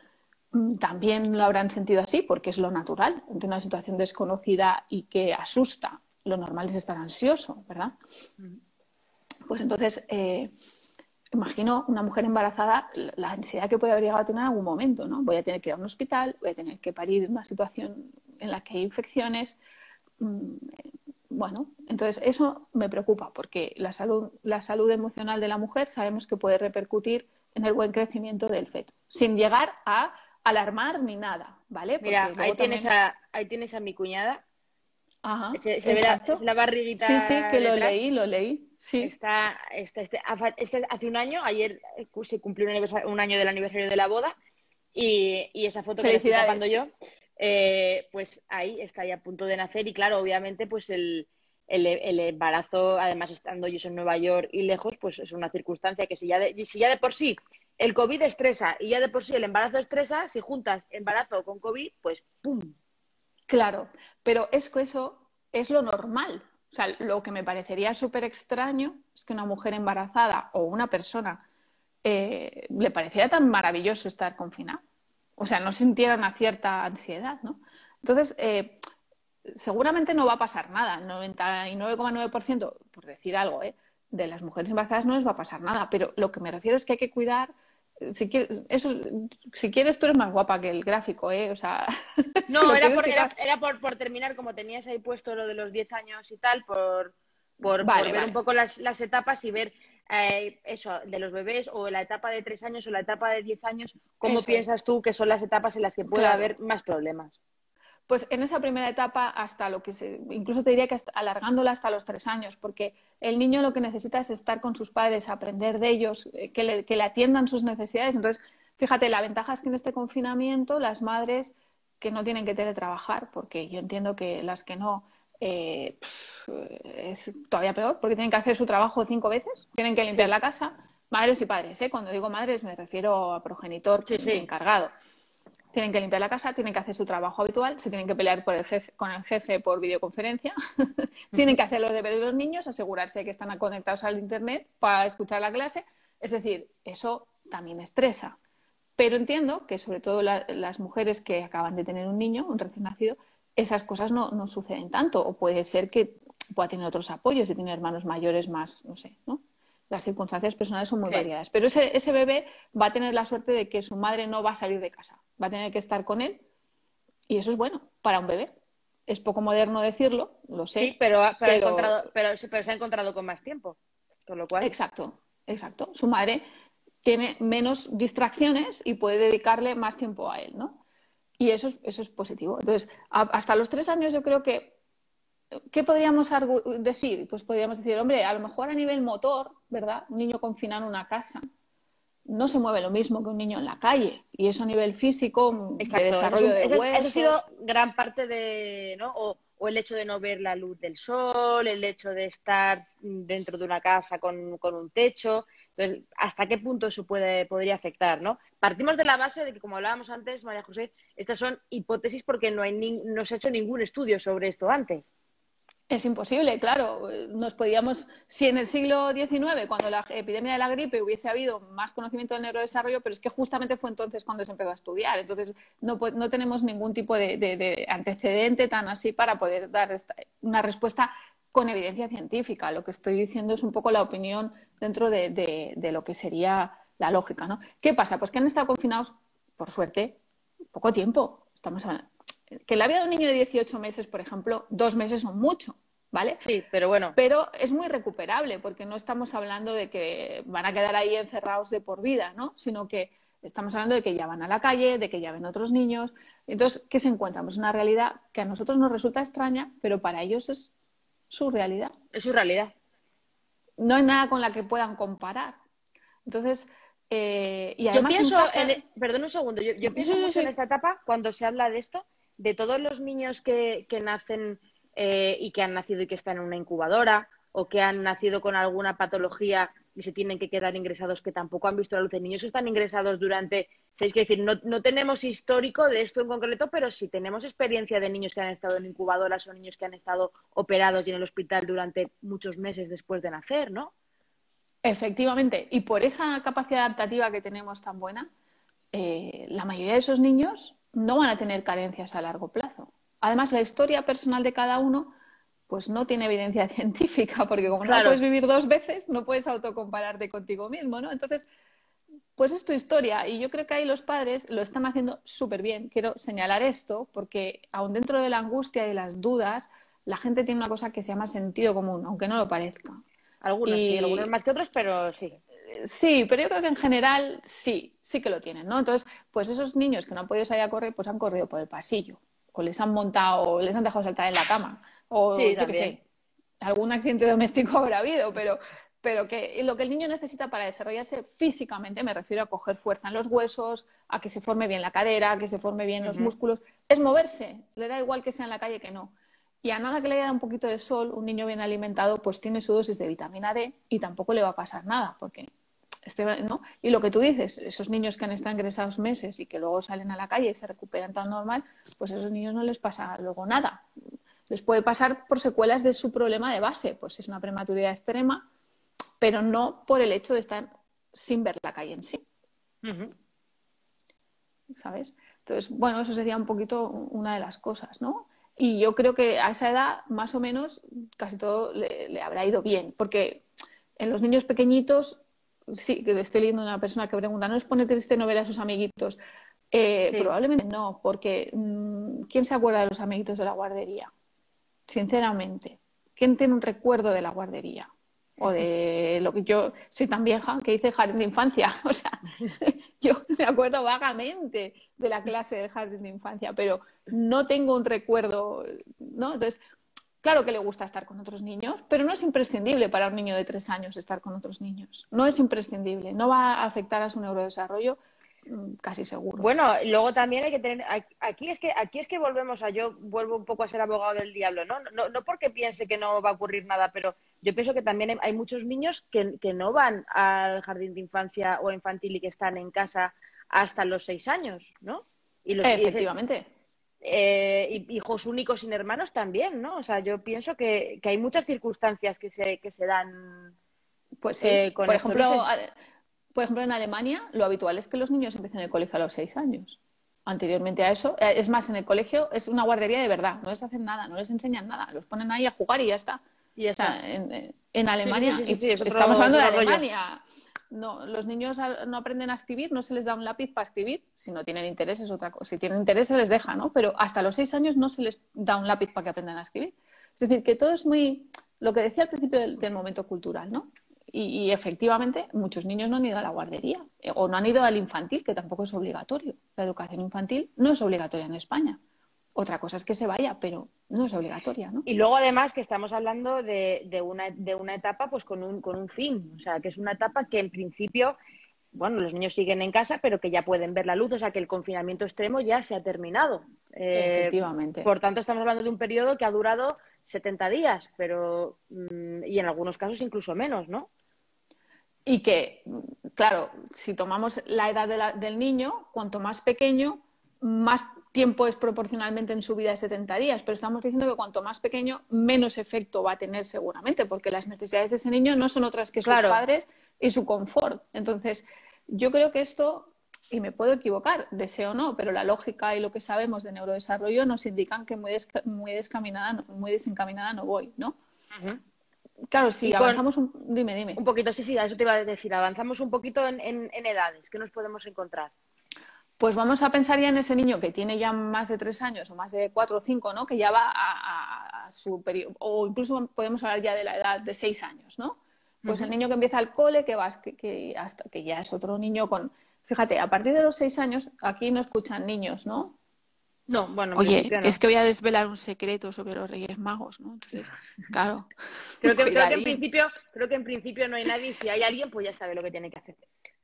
también lo habrán sentido así, porque es lo natural. Ante una situación desconocida y que asusta, lo normal es estar ansioso, ¿verdad? Pues entonces, imagino una mujer embarazada, la ansiedad que puede haber llegado a tener en algún momento, ¿no? Voy a tener que ir a un hospital, voy a tener que parir en una situación en la que hay infecciones. Bueno, entonces eso me preocupa porque la salud emocional de la mujer sabemos que puede repercutir en el buen crecimiento del feto, sin llegar a alarmar ni nada, ¿vale? Mira, Porque luego también... ahí tienes a mi cuñada. Ajá, Se verá, es exacto. la Sí, sí, barriguita que detrás. lo leí, sí. Hace un año, ayer se cumplió un año del aniversario de la boda y esa foto que la estoy tapando Felicidades. yo, pues ahí está ya a punto de nacer y claro, obviamente pues el embarazo, además estando yo en Nueva York y lejos, pues es una circunstancia que si ya de por sí el COVID estresa y ya de por sí el embarazo estresa, si juntas embarazo con COVID, pues ¡pum! Claro, pero es que eso es lo normal. O sea, lo que me parecería súper extraño es que una mujer embarazada o una persona le pareciera tan maravilloso estar confinada. O sea, no sintiera una cierta ansiedad, ¿no? Entonces, seguramente no va a pasar nada. 99,9%, por decir algo, de las mujeres embarazadas no les va a pasar nada. Pero lo que me refiero es que hay que cuidar. Si quieres, tú eres más guapa que el gráfico, ¿eh? O sea, si No, lo quieres quitar. era por terminar, como tenías ahí puesto lo de los 10 años y tal, por Vale, ver un vale. poco las etapas y ver. eso, de los bebés o la etapa de 3 años o la etapa de 10 años, ¿cómo Eso es, piensas tú que son las etapas en las que puede claro. haber más problemas? Pues en esa primera etapa, hasta lo que incluso te diría que alargándola hasta los 3 años, porque el niño lo que necesita es estar con sus padres, aprender de ellos, que le atiendan sus necesidades. Entonces, fíjate, la ventaja es que en este confinamiento las madres que no tienen que teletrabajar, porque yo entiendo que las que no, es todavía peor, porque tienen que hacer su trabajo 5 veces, tienen que limpiar Sí, la casa, madres y padres, ¿eh? Cuando digo madres me refiero a progenitor sí, sí. encargado. Tienen que limpiar la casa, tienen que hacer su trabajo habitual, se tienen que pelear con el jefe por videoconferencia, tienen Ujú. que hacer los deberes de los niños, asegurarse que están conectados al internet para escuchar la clase. Es decir, eso también estresa. Pero entiendo que sobre todo las mujeres que acaban de tener un niño, un recién nacido, esas cosas no suceden tanto. O puede ser que pueda tener otros apoyos y tiene hermanos mayores más, no sé, ¿no? Las circunstancias personales son muy Sí. variadas. Pero ese bebé va a tener la suerte de que su madre no va a salir de casa. Va a tener que estar con él y eso es bueno para un bebé. Es poco moderno decirlo, lo Sí, sé, pero pero pero se ha encontrado con más tiempo, con lo cual. exacto, exacto. Su madre tiene menos distracciones y puede dedicarle más tiempo a él, ¿no? Y eso es positivo. Entonces, hasta los 3 años yo creo que, ¿qué podríamos decir? Pues podríamos decir, hombre, a lo mejor a nivel motor, ¿verdad? Un niño confinado en una casa no se mueve lo mismo que un niño en la calle. Y eso a nivel físico, de Exacto, desarrollo de eso ha sido huesos. gran parte de, ¿no? O el hecho de no ver la luz del sol, el hecho de estar dentro de una casa con un techo. Entonces, ¿hasta qué punto eso podría afectar, ¿no? Partimos de la base de que, como hablábamos antes, María José, estas son hipótesis porque no se ha hecho ningún estudio sobre esto antes. Es imposible, claro. Nos podíamos, si en el siglo XIX, cuando la epidemia de la gripe hubiese habido más conocimiento del neurodesarrollo, pero es que justamente fue entonces cuando se empezó a estudiar. Entonces, no tenemos ningún tipo de antecedente tan así para poder dar una respuesta con evidencia científica. Lo que estoy diciendo es un poco la opinión dentro de lo que sería la lógica, ¿no? ¿Qué pasa? Pues que han estado confinados, por suerte, poco tiempo. Estamos hablando que en la vida de un niño de 18 meses, por ejemplo, 2 meses son mucho, ¿vale? Sí, pero bueno, Pero es muy recuperable porque no estamos hablando de que van a quedar ahí encerrados de por vida, ¿no? Sino que estamos hablando de que ya van a la calle, de que ya ven otros niños. Entonces, ¿qué se encuentran? Pues una realidad que a nosotros nos resulta extraña, pero para ellos es su realidad. es su realidad. No hay nada con la que puedan comparar. Entonces, y Yo además en pienso, casa... perdón un segundo, yo Sí, pienso sí, mucho en sí. esta etapa cuando se habla de esto, de todos los niños que nacen y que han nacido y que están en una incubadora o que han nacido con alguna patología y se tienen que quedar ingresados que tampoco han visto la luz de niños que están ingresados durante, ¿sabéis qué decir? No tenemos histórico de esto en concreto, pero sí tenemos experiencia de niños que han estado en incubadoras o niños que han estado operados y en el hospital durante muchos meses después de nacer, ¿no? Efectivamente, y por esa capacidad adaptativa que tenemos tan buena, la mayoría de esos niños no van a tener carencias a largo plazo. Además, la historia personal de cada uno pues no tiene evidencia científica, porque como no la puedes Claro, vivir 2 veces, no puedes autocompararte contigo mismo, ¿no? Entonces, pues es tu historia y yo creo que ahí los padres lo están haciendo súper bien. Quiero señalar esto porque aun dentro de la angustia y de las dudas, la gente tiene una cosa que se llama sentido común, aunque no lo parezca. algunos sí, algunos Y más que otros, pero sí. sí, pero yo creo que en general sí que lo tienen, ¿no? Entonces, pues esos niños que no han podido salir a correr, pues han corrido por el pasillo, o les han montado, o les han dejado saltar en la cama, o Sí, yo qué también. sé, algún accidente doméstico habrá habido, pero que lo que el niño necesita para desarrollarse físicamente, me refiero a coger fuerza en los huesos, a que se forme bien la cadera, a que se forme bien los Ujú. músculos, es moverse, le da igual que sea en la calle que no. Y a nada que le haya dado un poquito de sol, un niño bien alimentado, pues tiene su dosis de vitamina D y tampoco le va a pasar nada, porque ¿no? Y lo que tú dices, esos niños que han estado ingresados meses y que luego salen a la calle y se recuperan tan normal, pues a esos niños no les pasa luego nada. Les puede pasar por secuelas de su problema de base, pues es una prematuridad extrema, pero no por el hecho de estar sin ver la calle en sí, Ujú. ¿sabes? Entonces, bueno, eso sería un poquito una de las cosas, ¿no? Y yo creo que a esa edad, más o menos, casi todo le habrá ido bien, porque en los niños pequeñitos, sí, que estoy leyendo una persona que pregunta, ¿no les pone triste no ver a sus amiguitos? Sí, Probablemente no, porque ¿quién se acuerda de los amiguitos de la guardería? Sinceramente, ¿quién tiene un recuerdo de la guardería? O de lo que yo soy tan vieja que hice jardín de infancia. O sea, yo me acuerdo vagamente de la clase de jardín de infancia, pero no tengo un recuerdo, ¿no? Entonces, claro que le gusta estar con otros niños, pero no es imprescindible para un niño de 3 años estar con otros niños. No es imprescindible. No va a afectar a su neurodesarrollo, casi seguro. Bueno, luego también hay que tener, aquí es que volvemos yo vuelvo un poco a ser abogado del diablo, ¿no? No porque piense que no va a ocurrir nada, pero yo pienso que también hay muchos niños que no van al jardín de infancia o infantil y que están en casa hasta los 6 años, ¿no? Efectivamente. Hijos únicos sin hermanos también, ¿no? O sea, yo pienso que hay muchas circunstancias que se dan Pues sí. con esto. No sé. Por ejemplo, en Alemania lo habitual es que los niños empiecen el colegio a los 6 años. Anteriormente a eso, es más, en el colegio es una guardería de verdad, no les hacen nada, no les enseñan nada, los ponen ahí a jugar y ya está. Y ya O sea, está. en Alemania, Sí, es estamos hablando de otro rollo. Alemania, no, los niños no aprenden a escribir, no se les da un lápiz para escribir, si no tienen interés es otra cosa, si tienen interés se les deja, ¿no? Pero hasta los 6 años no se les da un lápiz para que aprendan a escribir. Es decir, que todo es muy, lo que decía al principio del momento cultural, ¿no? Y efectivamente muchos niños no han ido a la guardería o no han ido al infantil, que tampoco es obligatorio. La educación infantil no es obligatoria en España. Otra cosa es que se vaya, pero no es obligatoria, ¿no? Y luego además que estamos hablando de una etapa pues con un fin, o sea, que es una etapa que en principio, bueno, los niños siguen en casa, pero que ya pueden ver la luz, o sea, que el confinamiento extremo ya se ha terminado. Efectivamente. Por tanto, estamos hablando de un periodo que ha durado 70 días, pero y en algunos casos incluso menos, ¿no? Y que, claro, si tomamos la edad del niño, cuanto más pequeño, más tiempo es proporcionalmente en su vida de 70 días, pero estamos diciendo que cuanto más pequeño, menos efecto va a tener seguramente, porque las necesidades de ese niño no son otras que sus Claro. padres y su confort. Entonces, yo creo que esto, y me puedo equivocar, deseo o no, pero la lógica y lo que sabemos de neurodesarrollo nos indican que muy desencaminada no voy, ¿no? Uh-huh. Claro, si Y avanzamos dime. un poquito, sí, a eso te iba a decir, avanzamos un poquito en edades, ¿qué nos podemos encontrar? Pues vamos a pensar ya en ese niño que tiene ya más de 3 años o más de 4 o 5, ¿no? Que ya va a su periodo, o incluso podemos hablar ya de la edad de 6 años, ¿no? Pues el niño que empieza al cole, hasta que ya es otro niño con... Fíjate, a partir de los 6 años, aquí no escuchan niños, ¿no? No, bueno, en Oye, principio no. es que voy a desvelar un secreto sobre los Reyes Magos, ¿no? Entonces, claro, Creo que en cuidadín. principio no hay nadie, y si hay alguien, pues ya sabe lo que tiene que hacer.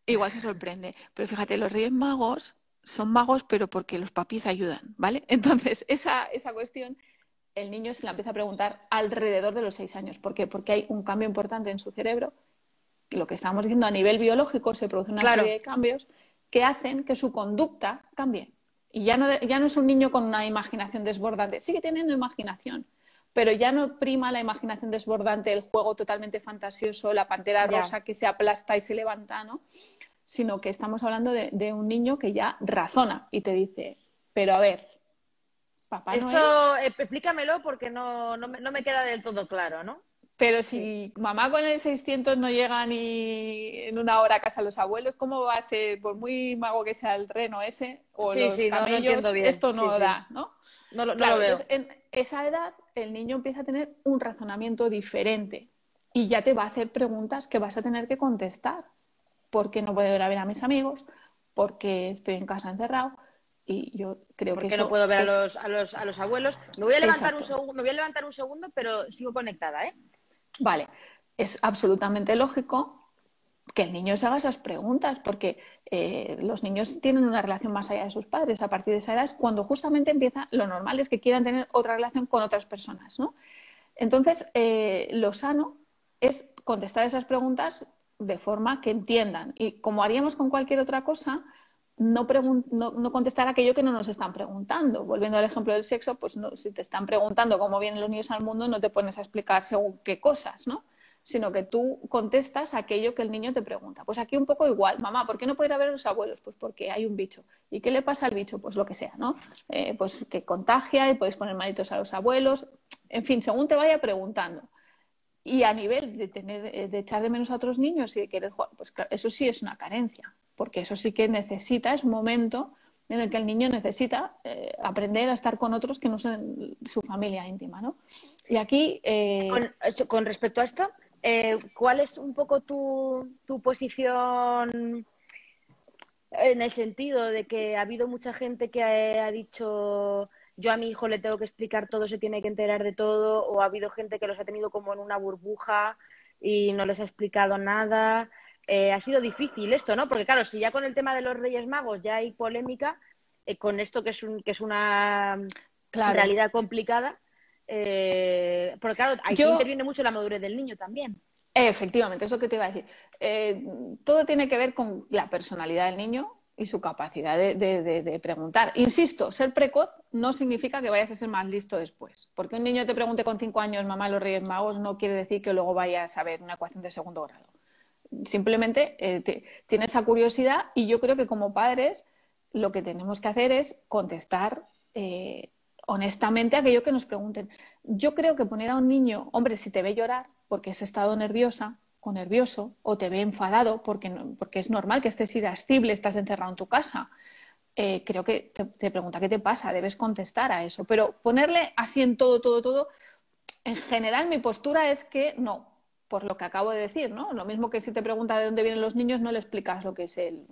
Igual se sorprende. Pero fíjate, los Reyes Magos son magos, pero porque los papis ayudan, ¿vale? Entonces, esa cuestión, el niño se la empieza a preguntar alrededor de los 6 años. ¿Por qué? Porque hay un cambio importante en su cerebro. Y lo que estábamos diciendo a nivel biológico, se produce una Claro. serie de cambios que hacen que su conducta cambie. Y ya no es un niño con una imaginación desbordante. Sigue teniendo imaginación, pero ya no prima la imaginación desbordante, el juego totalmente fantasioso, la pantera Ya. rosa que se aplasta y se levanta, ¿no? Sino que estamos hablando de un niño que ya razona y te dice, pero a ver, Papá Noel, Esto, explícamelo porque no me queda del todo claro, ¿no? pero Sí. si mamá con el 600 no llega ni en una hora a casa a los abuelos, ¿cómo va a ser, por muy mago que sea el reno ese o Sí, los sí, no entiendo camellos, bien. esto Sí, no sí. da, ¿no? No lo Claro, veo. entonces en esa edad el niño empieza a tener un razonamiento diferente y ya te va a hacer preguntas que vas a tener que contestar. ¿Por qué no puedo ir a ver a mis amigos? ¿Por qué estoy en casa encerrado? Y yo creo ¿Por que qué no eso puedo ver es a los abuelos? Me voy a levantar un exacto. segundo, pero sigo conectada, ¿eh? Vale, es absolutamente lógico que el niño se haga esas preguntas, porque los niños tienen una relación más allá de sus padres. A partir de esa edad es cuando justamente empieza, lo normal es que quieran tener otra relación con otras personas, ¿no? Entonces, lo sano es contestar esas preguntas de forma que entiendan. Y como haríamos con cualquier otra cosa, no contestar aquello que no nos están preguntando. Volviendo al ejemplo del sexo, pues no, si te están preguntando cómo vienen los niños al mundo, no te pones a explicar según qué cosas, ¿no? Sino que tú contestas aquello que el niño te pregunta. Pues aquí un poco igual, mamá, ¿por qué no puedo ir a ver a los abuelos? Pues porque hay un bicho. ¿Y qué le pasa al bicho? Pues lo que sea, ¿no? Pues que contagia y puedes poner malitos a los abuelos. En fin, según te vaya preguntando. Y a nivel de echar de menos a otros niños y de querer jugar, pues claro, eso sí es una carencia, porque eso sí que es un momento en el que el niño necesita aprender a estar con otros que no son su familia íntima, ¿no? Y aquí... Con respecto a esto, ¿cuál es un poco tu posición en el sentido de que ha habido mucha gente que ha dicho yo a mi hijo le tengo que explicar todo, se tiene que enterar de todo, o ha habido gente que los ha tenido como en una burbuja y no les ha explicado nada? Ha sido difícil esto, ¿no? Porque claro, si ya con el tema de los Reyes Magos ya hay polémica, con esto que es una Claro. realidad complicada, porque claro, ahí sí Yo, interviene mucho la madurez del niño también. efectivamente, eso que te iba a decir. Todo tiene que ver con la personalidad del niño y su capacidad de preguntar. Insisto, ser precoz no significa que vayas a ser más listo después. Porque un niño te pregunte con 5 años, mamá, los Reyes Magos, no quiere decir que luego vayas a saber una ecuación de segundo grado. Simplemente tiene esa curiosidad y yo creo que como padres lo que tenemos que hacer es contestar honestamente aquello que nos pregunten. Yo creo que poner a un niño, hombre, si te ve llorar porque has estado nerviosa o nervioso o te ve enfadado porque es normal que estés irascible, estás encerrado en tu casa, creo que te pregunta qué te pasa, debes contestar a eso. Pero ponerle así en todo, todo, todo, en general mi postura es que no, por lo que acabo de decir, ¿no? Lo mismo que si te pregunta de dónde vienen los niños, no le explicas lo que es el,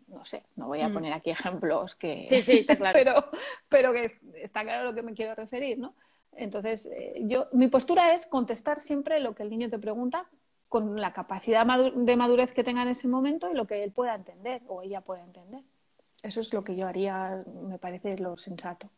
no sé, no voy a Mm. poner aquí ejemplos que, Sí, sí, está claro. pero que está claro a lo que me quiero referir, ¿no? Entonces, mi postura es contestar siempre lo que el niño te pregunta con la capacidad de madurez que tenga en ese momento y lo que él pueda entender o ella pueda entender. Eso es lo que yo haría, me parece lo sensato.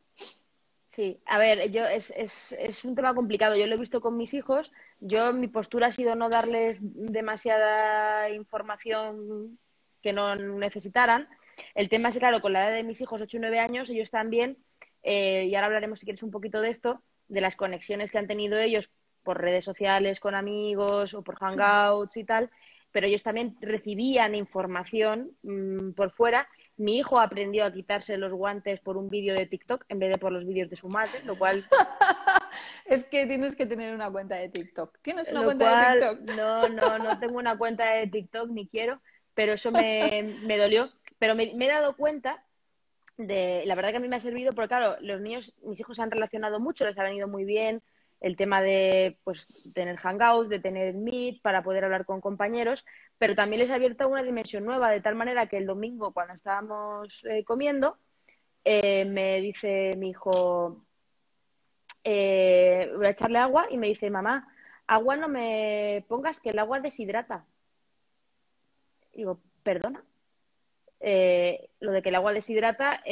Sí, a ver, es un tema complicado. Yo lo he visto con mis hijos. Mi postura ha sido no darles demasiada información que no necesitaran. El tema es, claro, con la edad de mis hijos, 8 y 9 años, ellos también, y ahora hablaremos si quieres un poquito de esto, de las conexiones que han tenido ellos por redes sociales con amigos o por Claro. hangouts y tal, pero ellos también recibían información por fuera. Mi hijo aprendió a quitarse los guantes por un vídeo de TikTok en vez de por los vídeos de su madre, Es que tienes que tener una cuenta de TikTok. ¿Tienes una lo cuenta de cual TikTok? no tengo una cuenta de TikTok ni quiero, pero eso me dolió. Pero me he dado cuenta la verdad que a mí me ha servido, porque claro, los niños, mis hijos se han relacionado mucho, les ha venido muy bien el tema de pues tener hangouts, de tener meet para poder hablar con compañeros, pero también les ha abierto una dimensión nueva, de tal manera que el domingo cuando estábamos comiendo, me dice mi hijo, voy a echarle agua y me dice, mamá, agua no me pongas que el agua deshidrata. Y digo, perdona. Lo de que el agua deshidrata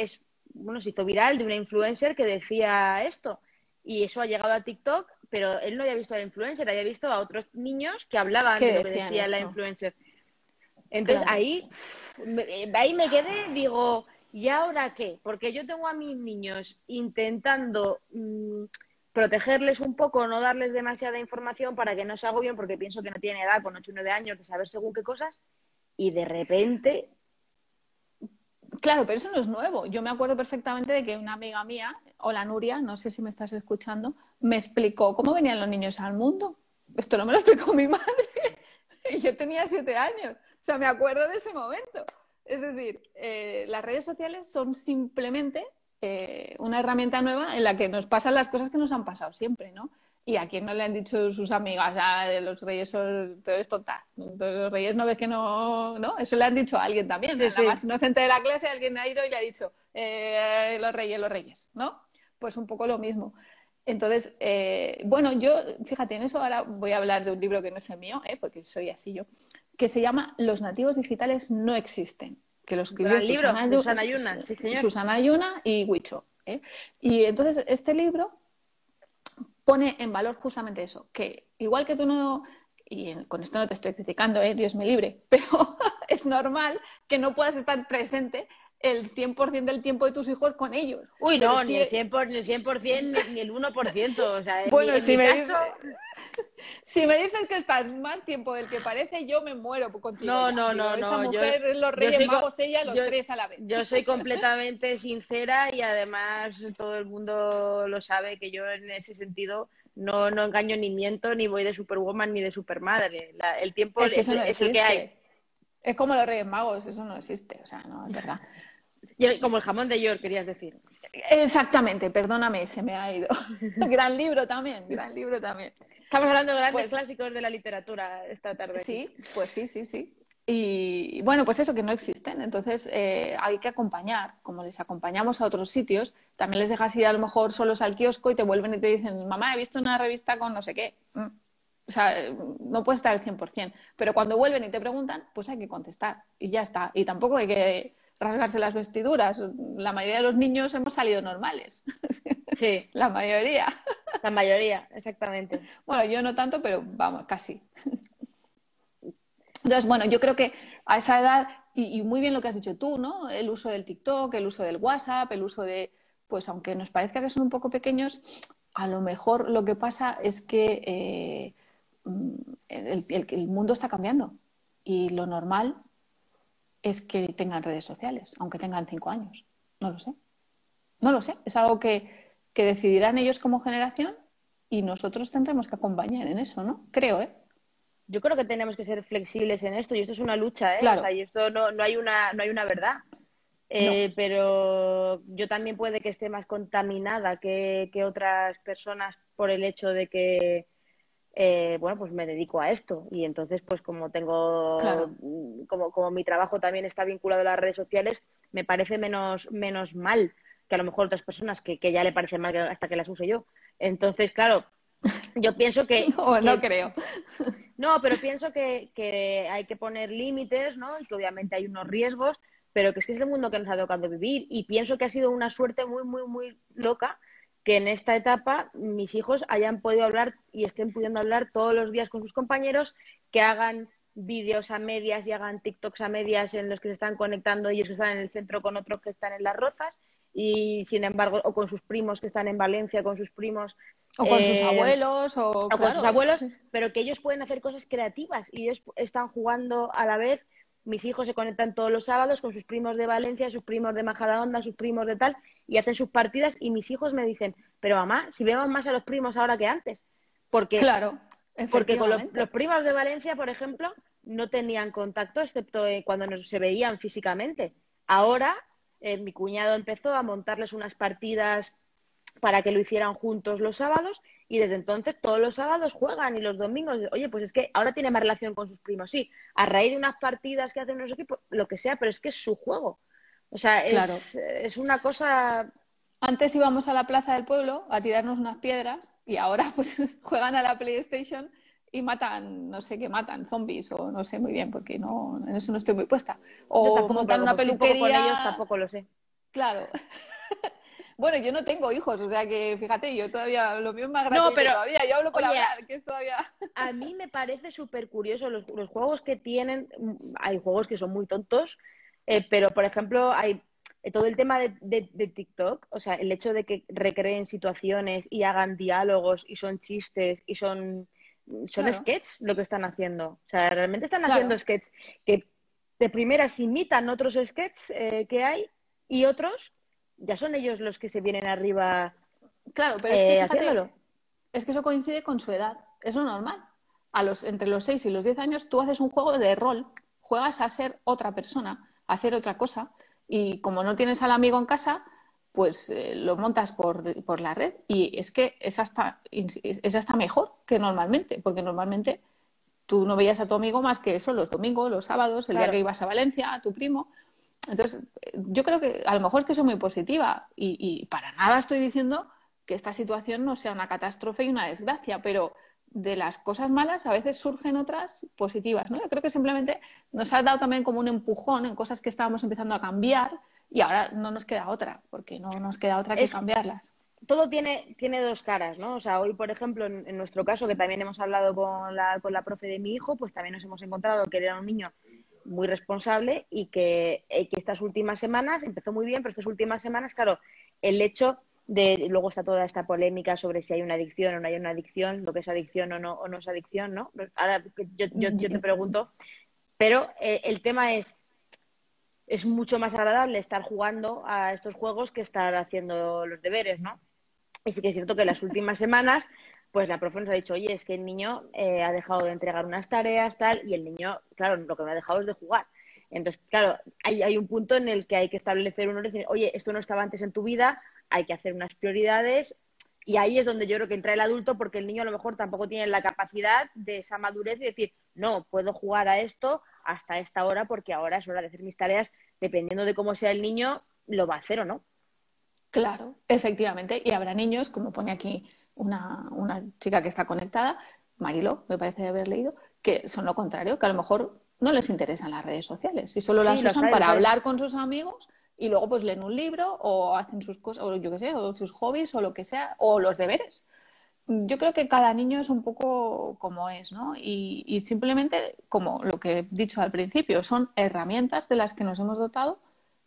bueno, se hizo viral de una influencer que decía esto. Y eso ha llegado a TikTok, pero él no había visto a la influencer, había visto a otros niños que hablaban de ¿Qué lo que decían decía la eso? influencer. Entonces Claro. ahí me quedé, digo, ¿y ahora qué? Porque yo tengo a mis niños intentando protegerles un poco, no darles demasiada información para que no se agobien, porque pienso que no tienen edad con 8 o 9 años de saber según qué cosas, y de repente Claro, pero eso no es nuevo. Yo me acuerdo perfectamente de que una amiga mía, hola Nuria, no sé si me estás escuchando, me explicó cómo venían los niños al mundo. Esto no me lo explicó mi madre. Y yo tenía 7 años. O sea, me acuerdo de ese momento. Es decir, las redes sociales son simplemente una herramienta nueva en la que nos pasan las cosas que nos han pasado siempre, ¿no? Y a quien no le han dicho sus amigas, los reyes son, tú eres tonta. Entonces, los reyes no ves que no, ¿no? Eso le han dicho a alguien también. sí, A la más sí. inocente de la clase, alguien ha ido y le ha dicho, los reyes, ¿no? Pues un poco lo mismo. Entonces, bueno, yo, fíjate, en eso ahora voy a hablar de un libro que no es el mío, porque soy así yo, que se llama Los nativos digitales no existen, que lo escribió Gran libro de Susana Yuna, sí señor. Susana Yuna y Huicho. Y entonces este libro pone en valor justamente eso, que igual que tú no, y con esto no te estoy criticando, Dios me libre, pero es normal que no puedas estar presente el 100% del tiempo de tus hijos con ellos. Uy, Pero no, ni sí, el 100%, ni el 100%, ni el 1%. O sea, bueno, en mi caso, si me dices que estás más tiempo del que parece, yo me muero contigo no, ya. no, Digo, no, esta no. mujer es los Yo Reyes soy, Magos, ella, yo, los tres a la vez. yo soy completamente sincera y además todo el mundo lo sabe que yo en ese sentido no engaño ni miento, ni voy de Superwoman ni de Supermadre. El tiempo Es que eso no es el que hay. existe. Es como los Reyes Magos, eso no existe, o sea, no, es verdad. Como el jamón de York, querías decir. Exactamente, perdóname, se me ha ido. Gran libro también, gran libro también. Estamos hablando de grandes Pues clásicos de la literatura esta tarde aquí. sí, pues sí, sí, sí. Y bueno, pues eso, que no existen. Entonces hay que acompañar, como les acompañamos a otros sitios, también les dejas ir a lo mejor solos al kiosco y te vuelven y te dicen, mamá, he visto una revista con no sé qué. O sea, no puede estar al 100%. Pero cuando vuelven y te preguntan, pues hay que contestar y ya está. Y tampoco hay que rasgarse las vestiduras. La mayoría de los niños hemos salido normales. Sí, La mayoría. la mayoría, exactamente. Bueno, yo no tanto, pero vamos, casi. Entonces, bueno, yo creo que a esa edad, y muy bien lo que has dicho tú, ¿no? El uso del TikTok, el uso del WhatsApp, el uso de, pues aunque nos parezca que son un poco pequeños, a lo mejor lo que pasa es que el mundo está cambiando y lo normal es que tengan redes sociales, aunque tengan 5 años. No lo sé. No lo sé. Es algo que decidirán ellos como generación y nosotros tendremos que acompañar en eso, ¿no? Creo, ¿eh? Yo creo que tenemos que ser flexibles en esto y esto es una lucha, ¿eh? O Claro, sea, y esto no hay una verdad. no, Pero yo también puede que esté más contaminada que otras personas por el hecho de que, bueno, pues me dedico a esto. Y entonces, pues como claro, como mi trabajo también está vinculado a las redes sociales, me parece menos mal que a lo mejor otras personas que ya le parece mal hasta que las use yo. Entonces, claro, yo pienso no, no creo. no, pero pienso que hay que poner límites, ¿no? Y que obviamente hay unos riesgos, pero que es el mundo que nos ha tocado vivir. Y pienso que ha sido una suerte muy, muy, muy loca que en esta etapa mis hijos hayan podido hablar y estén pudiendo hablar todos los días con sus compañeros, que hagan vídeos a medias y hagan TikToks a medias en los que se están conectando ellos que están en el centro con otros que están en Las Rozas y sin embargo, o con sus primos que están en Valencia, con sus primos O con sus abuelos, o o con sus claro. abuelos, pero que ellos pueden hacer cosas creativas y ellos están jugando a la vez. Mis hijos se conectan todos los sábados con sus primos de Valencia, sus primos de Majadahonda, sus primos de tal, y hacen sus partidas y mis hijos me dicen, pero mamá, si vemos más a los primos ahora que antes, porque, Claro, porque con efectivamente. los primos de Valencia, por ejemplo, no tenían contacto excepto cuando se veían físicamente. Ahora mi cuñado empezó a montarles unas partidas para que lo hicieran juntos los sábados y desde entonces todos los sábados juegan y los domingos, oye, pues es que ahora tiene más relación con sus primos, sí, a raíz de unas partidas que hacen unos equipos, lo que sea, pero es que es su juego. O sea, Claro. es una cosa, Antes íbamos a la plaza del pueblo a tirarnos unas piedras y ahora pues juegan a la PlayStation y matan, no sé qué matan, zombies o no sé muy bien porque no, en eso no estoy muy puesta. yo O tampoco, montan porque como una estoy poco con ellos, peluquería, tampoco lo sé. claro. Bueno, yo no tengo hijos, o sea que fíjate, yo todavía, lo mío es más No, gratuito pero, todavía, yo hablo por oye, hablar, que es todavía... a mí me parece súper curioso los juegos que tienen, hay juegos que son muy tontos, pero por ejemplo hay todo el tema de TikTok, o sea, el hecho de que recreen situaciones y hagan diálogos y son chistes y son Claro, sketches lo que están haciendo. O sea, realmente están haciendo claro, sketches que de primeras imitan otros sketches que hay y otros ya son ellos los que se vienen arriba claro, pero es que fíjate, haciéndolo. es que eso coincide con su edad, es lo normal. Entre los 6 y los 10 años tú haces un juego de rol, juegas a ser otra persona, a hacer otra cosa, y como no tienes al amigo en casa, pues lo montas por la red y es que es hasta mejor que normalmente, porque normalmente tú no veías a tu amigo más que eso los domingos, los sábados, el día que Claro. ibas a Valencia, a tu primo. Entonces, yo creo que a lo mejor es que soy muy positiva y para nada estoy diciendo que esta situación no sea una catástrofe y una desgracia, pero de las cosas malas a veces surgen otras positivas, ¿no? Yo creo que simplemente nos ha dado también como un empujón en cosas que estábamos empezando a cambiar y ahora no nos queda otra, porque no nos queda otra que Es, cambiarlas. todo tiene dos caras, ¿no? O sea, hoy, por ejemplo, en nuestro caso, que también hemos hablado con la profe de mi hijo, pues también nos hemos encontrado que era un niño muy responsable y que estas últimas semanas, empezó muy bien, pero estas últimas semanas, claro, el hecho luego está toda esta polémica sobre si hay una adicción o no hay una adicción, lo que es adicción o no es adicción, ¿no? Ahora yo te pregunto, pero el tema es mucho más agradable estar jugando a estos juegos que estar haciendo los deberes, ¿no? Y sí que es cierto que las últimas semanas, pues la profe nos ha dicho, oye, es que el niño ha dejado de entregar unas tareas, tal, y el niño, claro, lo que me ha dejado es de jugar. Entonces, claro, hay un punto en el que hay que establecer uno y decir, oye, esto no estaba antes en tu vida, hay que hacer unas prioridades Y ahí es donde yo creo que entra el adulto, porque el niño a lo mejor tampoco tiene la capacidad de esa madurez y decir, no, puedo jugar a esto hasta esta hora porque ahora es hora de hacer mis tareas. Dependiendo de cómo sea el niño, lo va a hacer o no. Claro, efectivamente. Y habrá niños, como pone aquí una chica que está conectada, Marilo, me parece haber leído, que son lo contrario, que a lo mejor no les interesan las redes sociales y solo Sí, las los usan hay, los para hay. hablar con sus amigos y luego pues leen un libro o hacen sus cosas, o yo qué sé, o sus hobbies o lo que sea, o los deberes. Yo creo que cada niño es un poco como es, ¿no? Y simplemente, como lo que he dicho al principio, son herramientas de las que nos hemos dotado.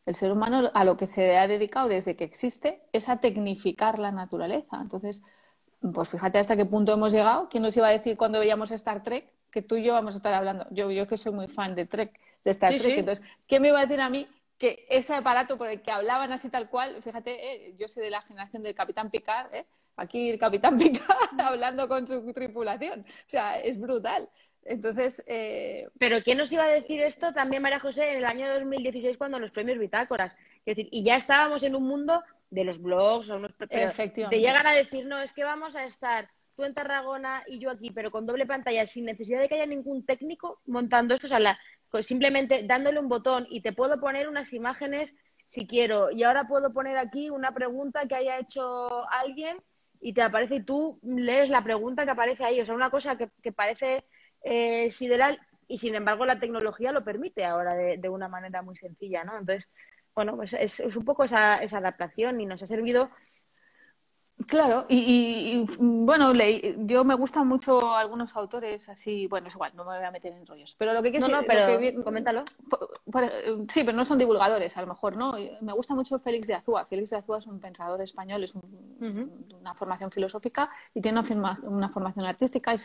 El ser humano a lo que se ha dedicado desde que existe es a tecnificar la naturaleza. Entonces, pues fíjate hasta qué punto hemos llegado. ¿Quién nos iba a decir cuando veíamos Star Trek que tú y yo vamos a estar hablando? Yo que soy muy fan de Trek, de Star Sí, Trek. sí. Entonces, ¿quién me iba a decir a mí que ese aparato por el que hablaban así tal cual? Fíjate, yo soy de la generación del Capitán Picard, ¿eh? Aquí el Capitán Picard hablando con su tripulación. O sea, es brutal. Entonces, Pero ¿quién nos iba a decir esto también, María José, en el año 2016 cuando los premios Bitácoras? Es decir, y ya estábamos en un mundo de los blogs, pero si te efectivamente. llegan a decir, no, es que vamos a estar tú en Tarragona y yo aquí, pero con doble pantalla, sin necesidad de que haya ningún técnico montando esto, o sea, pues simplemente dándole un botón y te puedo poner unas imágenes si quiero, y ahora puedo poner aquí una pregunta que haya hecho alguien y te aparece y tú lees la pregunta que aparece ahí, o sea, una cosa que parece sideral y sin embargo la tecnología lo permite ahora de una manera muy sencilla, ¿no? Entonces, bueno, pues es un poco esa adaptación y nos ha servido. Claro, bueno, yo me gustan mucho algunos autores así, bueno, es igual, no me voy a meter en rollos, pero lo que quiero No, no, decir, lo que pero coméntalo. sí, pero no son divulgadores, a lo mejor, ¿no? Me gusta mucho Félix de Azúa. Félix de Azúa es un pensador español, es Ujú. una formación filosófica y tiene una formación artística y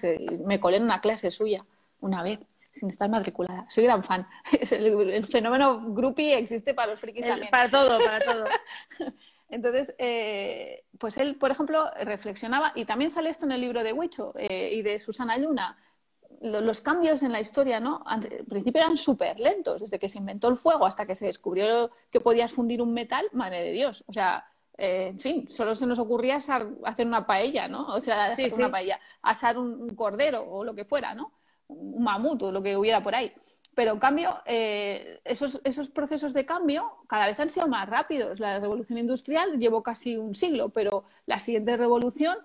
me colé en una clase suya una vez sin estar matriculada. Soy gran fan. El fenómeno groupie existe para los frikis también. Para todo, para todo. Entonces, pues él, por ejemplo, reflexionaba, y también sale esto en el libro de Huicho y de Susana Lluna, los cambios en la historia, ¿no? Al principio eran súper lentos, desde que se inventó el fuego hasta que se descubrió que podías fundir un metal, madre de Dios. O sea, en fin, solo se nos ocurría hacer una paella, ¿no? O sea, Sí, una sí. paella, asar un cordero o lo que fuera, ¿no? Un mamut o lo que hubiera por ahí. Pero en cambio, esos procesos de cambio cada vez han sido más rápidos. La revolución industrial llevó casi un siglo, pero la siguiente revolución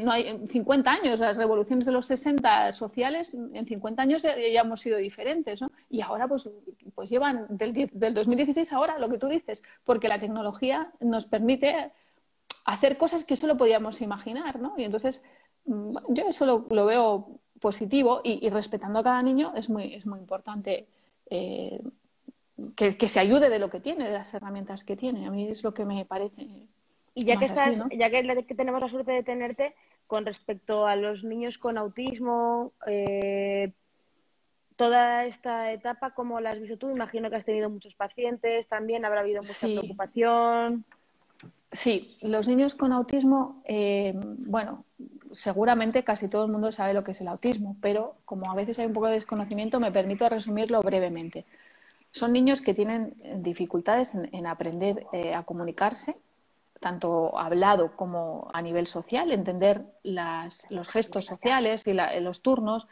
no hay, en 50 años, las revoluciones de los 60 sociales, en 50 años ya hemos sido diferentes, ¿no? Y ahora pues llevan del 2016 ahora, lo que tú dices, porque la tecnología nos permite hacer cosas que solo podíamos imaginar, ¿no? Y entonces yo eso lo veo positivo y respetando a cada niño es muy importante eh, que se ayude de lo que tiene, de las herramientas que tiene. A mí es lo que me parece Y más así, ¿no? ya que tenemos la suerte de tenerte, con respecto a los niños con autismo, toda esta etapa, ¿cómo la has visto tú? Imagino que has tenido muchos pacientes, también habrá habido mucha Sí, preocupación. sí, los niños con autismo, bueno, seguramente casi todo el mundo sabe lo que es el autismo, pero como a veces hay un poco de desconocimiento, me permito resumirlo brevemente. Son niños que tienen dificultades en aprender a comunicarse, tanto hablado como a nivel social, entender los gestos sociales y los turnos.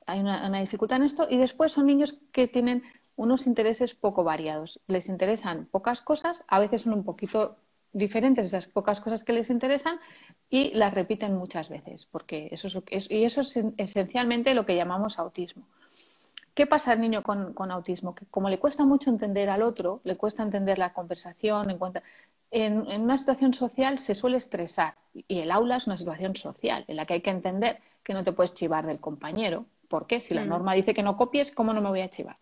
Hay una dificultad en esto. Y después son niños que tienen unos intereses poco variados. Les interesan pocas cosas, a veces son un poquito diferentes esas pocas cosas que les interesan y las repiten muchas veces, porque y eso es esencialmente lo que llamamos autismo. ¿Qué pasa al niño con autismo? Que como le cuesta mucho entender al otro, le cuesta entender la conversación, en una situación social se suele estresar y el aula es una situación social en la que hay que entender que no te puedes chivar del compañero. ¿Por qué? Si la Mm. norma dice que no copies, ¿cómo no me voy a chivar?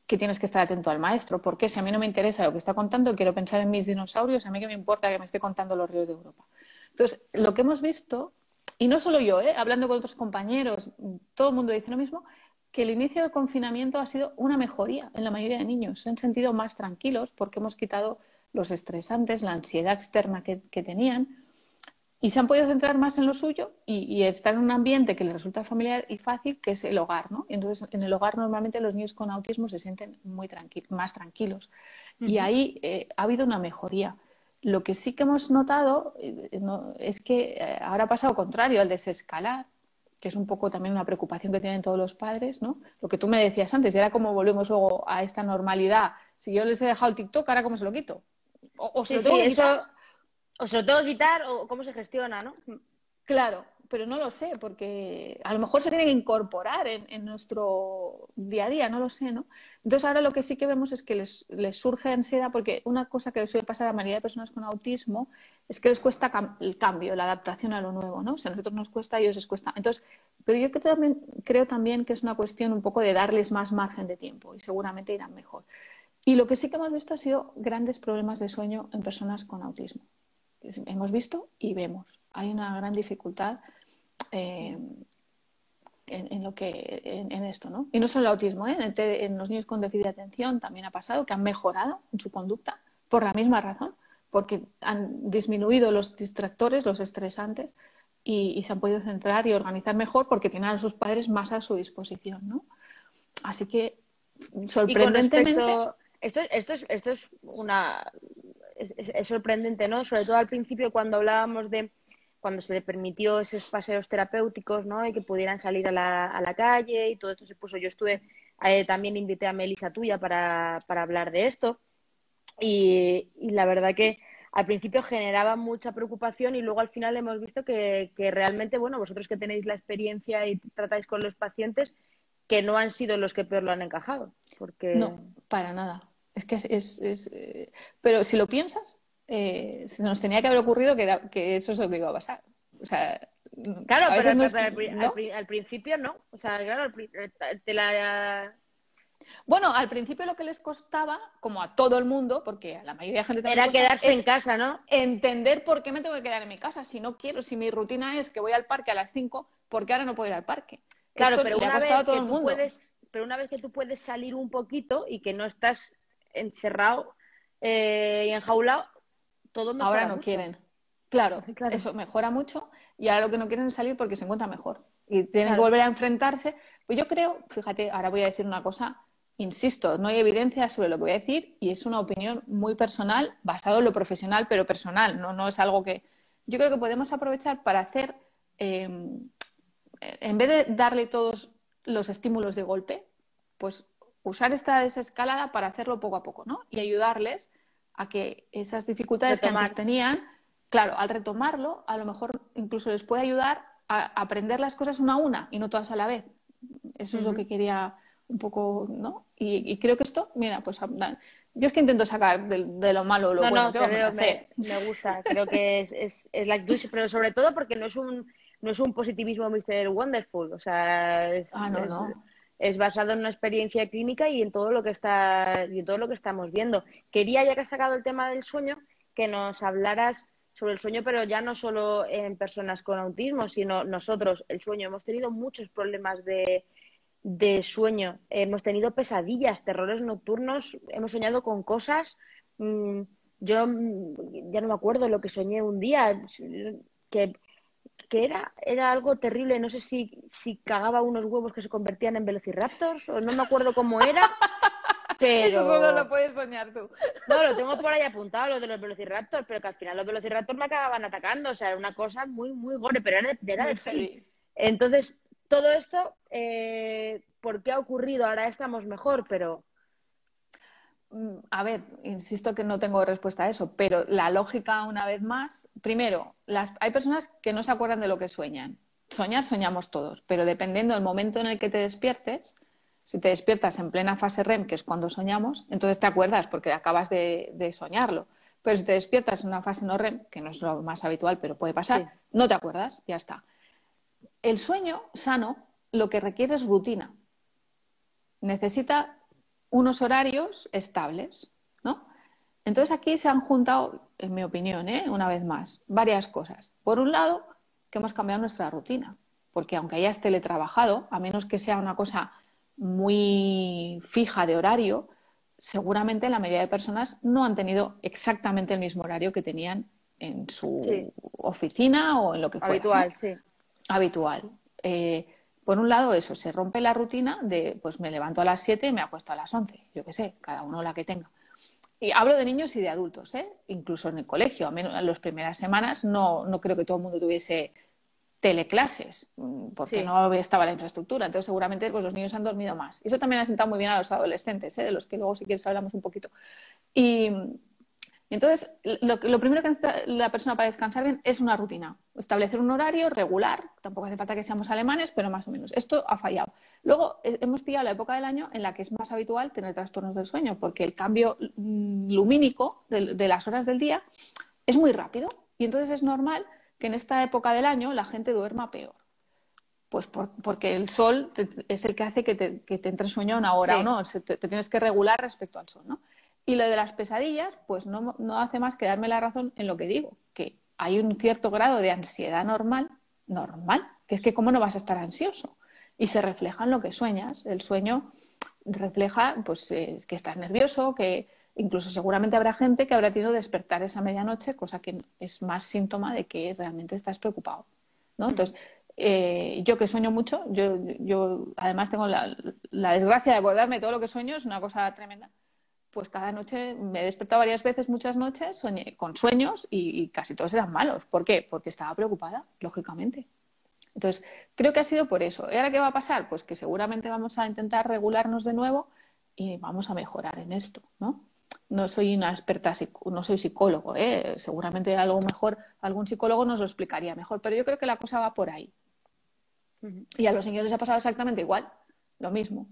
Que tienes que estar atento al maestro. ¿Por qué? Si a mí no me interesa lo que está contando, quiero pensar en mis dinosaurios, a mí que me importa que me esté contando los ríos de Europa. Entonces, lo que hemos visto, y no solo yo, hablando con otros compañeros, todo el mundo dice lo mismo, que el inicio del confinamiento ha sido una mejoría en la mayoría de niños. Se han sentido más tranquilos porque hemos quitado los estresantes, la ansiedad externa que tenían y se han podido centrar más en lo suyo y estar en un ambiente que les resulta familiar y fácil, que es el hogar, ¿no? Y entonces, en el hogar normalmente los niños con autismo se sienten más tranquilos. Y Ujú. ahí ha habido una mejoría. Lo que sí que hemos notado es que ahora ha pasado lo contrario, al desescalar, que es un poco también una preocupación que tienen todos los padres, ¿no? Lo que tú me decías antes, y ahora cómo volvemos luego a esta normalidad. Si yo les he dejado el TikTok, ¿ahora cómo se lo quito? O se Sí, lo tengo sí, que quitar. eso o se lo tengo que quitar o cómo se gestiona, ¿no? Claro, pero no lo sé, porque a lo mejor se tiene que incorporar en nuestro día a día, no lo sé, ¿no? Entonces ahora lo que sí que vemos es que les surge ansiedad, porque una cosa que les suele pasar a la mayoría de personas con autismo es que les cuesta el cambio, la adaptación a lo nuevo, ¿no? Si a nosotros nos cuesta, a ellos les cuesta. Entonces, pero yo creo también que es una cuestión un poco de darles más margen de tiempo y seguramente irán mejor. Y lo que sí que hemos visto ha sido grandes problemas de sueño en personas con autismo. Hemos visto y vemos. Hay una gran dificultad eh, en esto, ¿no? Y no solo el autismo, ¿eh? En los niños con déficit de atención también ha pasado que han mejorado en su conducta por la misma razón, porque han disminuido los distractores, los estresantes, y se han podido centrar y organizar mejor porque tienen a sus padres más a su disposición, ¿no? Así que, Y con sorprendentemente, respecto, esto es es sorprendente, ¿no? Sobre todo al principio cuando hablábamos de cuando se le permitió esos paseos terapéuticos, ¿no? Y que pudieran salir a a la calle y todo esto se puso. Yo estuve, también invité a Melissa tuya para hablar de esto y la verdad que al principio generaba mucha preocupación y luego al final hemos visto que realmente, bueno, vosotros que tenéis la experiencia y tratáis con los pacientes, que no han sido los que peor lo han encajado, porque... no, para nada. Es que pero si lo piensas, se nos tenía que haber ocurrido que eso es lo que iba a pasar. O sea, Claro, a pero veces no es, ¿no? al principio no. O sea, claro, te la... Bueno, al principio lo que les costaba, como a todo el mundo, porque a la mayoría de la gente también le Era cuesta, quedarse en es casa, ¿no? entender por qué me tengo que quedar en mi casa. Si no quiero, si mi rutina es que voy al parque a las 5, ¿por qué ahora no puedo ir al parque? Claro, Esto pero le ha una costado a vez todo que el tú mundo. puedes, pero una vez que tú puedes salir un poquito y que no estás encerrado y enjaulado, todo Ahora mejora no mucho. quieren. Claro, Claro, eso mejora mucho y ahora lo que no quieren es salir porque se encuentran mejor y tienen que claro. volver a enfrentarse. Pues yo creo, fíjate, ahora voy a decir una cosa, insisto, no hay evidencia sobre lo que voy a decir y es una opinión muy personal, basado en lo profesional, pero personal, no es algo que... Yo creo que podemos aprovechar para hacer, en vez de darle todos los estímulos de golpe, pues usar esta desescalada para hacerlo poco a poco, ¿no? Y ayudarles a que esas dificultades que antes Retomar. tenían, claro, al retomarlo, a lo mejor incluso les puede ayudar a aprender las cosas una a una y no todas a la vez. Eso es lo Ujú. que quería un poco, ¿no? Y creo que esto, mira, pues yo es que intento sacar de lo malo lo No, bueno, no, ¿qué te vamos a veo, hacer? me gusta. Creo que es like do, pero sobre todo porque no es un positivismo Mr. Wonderful. O sea, Ah, no, no. es basado en una experiencia clínica y en todo lo que está, y en todo lo que estamos viendo. Quería, ya que has sacado el tema del sueño, que nos hablaras sobre el sueño, pero ya no solo en personas con autismo, sino nosotros, el sueño. Hemos tenido muchos problemas de sueño. Hemos tenido pesadillas, terrores nocturnos, hemos soñado con cosas. mm, yo ya no me acuerdo lo que soñé un día, que, era algo terrible. No sé si cagaba unos huevos que se convertían en velociraptors, o no me acuerdo cómo era, Eso solo lo pero puedes soñar tú. no, lo tengo por ahí apuntado, lo de los velociraptors, pero que al final los velociraptors me acababan atacando. O sea, era una cosa muy, muy gore, pero era de Muy peli. heavy. Entonces, todo esto, ¿por qué ha ocurrido? Ahora estamos mejor, pero A ver, insisto que no tengo respuesta a eso, pero la lógica, una vez más, primero, hay personas que no se acuerdan de lo que sueñan. Soñar, soñamos todos, pero dependiendo del momento en el que te despiertes, si te despiertas en plena fase REM, que es cuando soñamos, entonces te acuerdas porque acabas de soñarlo. Pero si te despiertas en una fase no REM, que no es lo más habitual, pero puede pasar, sí. no te acuerdas, ya está. El sueño sano lo que requiere es rutina. Necesita unos horarios estables, ¿no? Entonces aquí se han juntado, en mi opinión, una vez más, varias cosas. Por un lado, que hemos cambiado nuestra rutina, porque aunque hayas teletrabajado, a menos que sea una cosa muy fija de horario, seguramente la mayoría de personas no han tenido exactamente el mismo horario que tenían en Sí, su oficina o en lo que fuera, ¿no? habitual, sí. Habitual. Por un lado, eso, se rompe la rutina de, pues me levanto a las 7 y me acuesto a las 11, yo qué sé, cada uno la que tenga. Y hablo de niños y de adultos, ¿eh? Incluso en el colegio, a menos en las primeras semanas no creo que todo el mundo tuviese teleclases, porque Sí. no estaba la infraestructura. Entonces, seguramente pues, los niños han dormido más. Y eso también ha sentado muy bien a los adolescentes, ¿eh? De los que luego, si quieres, hablamos un poquito. Y entonces, lo primero que necesita la persona para descansar bien es una rutina. Establecer un horario regular. Tampoco hace falta que seamos alemanes, pero más o menos. Esto ha fallado. Luego, hemos pillado la época del año en la que es más habitual tener trastornos del sueño, porque el cambio lumínico de las horas del día es muy rápido. Y entonces es normal que en esta época del año la gente duerma peor. Pues porque el sol es el que hace que te entre sueño a una hora o Sí. no. Te tienes que regular respecto al sol, ¿no? Y lo de las pesadillas, pues no hace más que darme la razón en lo que digo, que hay un cierto grado de ansiedad normal, que es que cómo no vas a estar ansioso. Y se refleja en lo que sueñas. El sueño refleja pues, que estás nervioso, que incluso seguramente habrá gente que habrá tenido despertar esa medianoche, cosa que es más síntoma de que realmente estás preocupado, ¿no? Entonces, yo que sueño mucho, yo además tengo la desgracia de acordarme de todo lo que sueño, es una cosa tremenda. Pues cada noche me he despertado varias veces, muchas noches, soñé con sueños y casi todos eran malos. ¿Por qué? Porque estaba preocupada, lógicamente. Entonces, creo que ha sido por eso. ¿Y ahora qué va a pasar? Pues que seguramente vamos a intentar regularnos de nuevo y vamos a mejorar en esto, ¿no? No soy una experta, no soy psicólogo, ¿eh? Seguramente algo mejor, algún psicólogo nos lo explicaría mejor, pero yo creo que la cosa va por ahí. Y a los niños les ha pasado exactamente igual, lo mismo.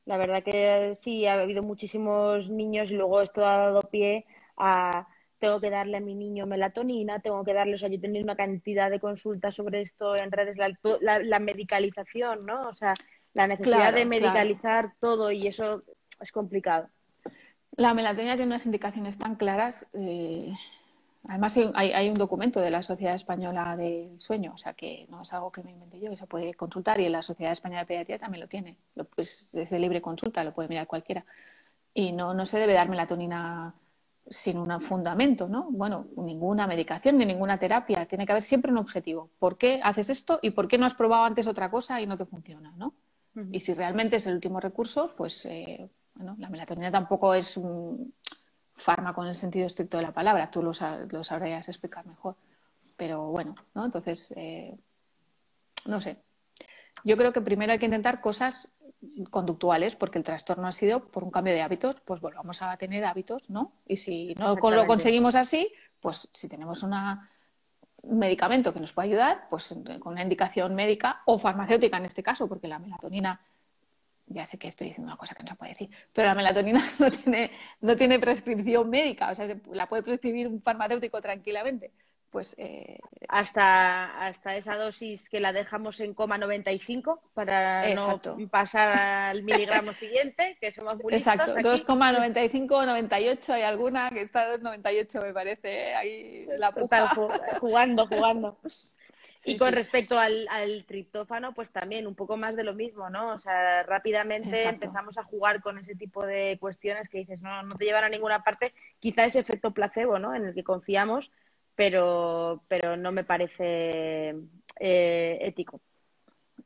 La verdad que sí, ha habido muchísimos niños y luego esto ha dado pie a tengo que darle a mi niño melatonina, tengo que darle, o sea, yo he tenido una cantidad de consultas sobre esto en redes, la medicalización, ¿no? O sea, la necesidad de Claro, claro. medicalizar todo y eso es complicado. La melatonina tiene unas indicaciones tan claras. Además, hay un documento de la Sociedad Española del Sueño, o sea que no es algo que me inventé yo, que se puede consultar y en la Sociedad Española de Pediatría también lo tiene. Pues, es de libre consulta, lo puede mirar cualquiera. Y no se debe dar melatonina sin un fundamento, ¿no? Bueno, ninguna medicación ni ninguna terapia. Tiene que haber siempre un objetivo. ¿Por qué haces esto y por qué no has probado antes otra cosa y no te funciona, ¿no? Y si realmente es el último recurso, pues bueno, la melatonina tampoco es un fármaco en el sentido estricto de la palabra. Tú lo sabrías explicar mejor. Pero bueno, ¿no? Entonces, no sé. Yo creo que primero hay que intentar cosas conductuales, porque el trastorno ha sido por un cambio de hábitos, pues volvamos a tener hábitos, ¿no? Y si no lo Exactamente. conseguimos así, pues si tenemos un medicamento que nos puede ayudar, pues con una indicación médica o farmacéutica en este caso, porque la melatonina, ya sé que estoy diciendo una cosa que no se puede decir, pero la melatonina no tiene prescripción médica, o sea, la puede prescribir un farmacéutico tranquilamente. Pues Hasta esa dosis que la dejamos en 0,95 para no exacto. pasar al miligramo siguiente, que somos muy listos Exacto, aquí. 2,95 o 98, hay alguna que está a 2,98 me parece, ahí la Total, puja. jugando. Y Sí, con sí, respecto al triptófano, pues también un poco más de lo mismo, ¿no? O sea, rápidamente exacto. empezamos a jugar con ese tipo de cuestiones que dices, no te llevan a ninguna parte. Quizá ese efecto placebo, ¿no? En el que confiamos, pero no me parece ético.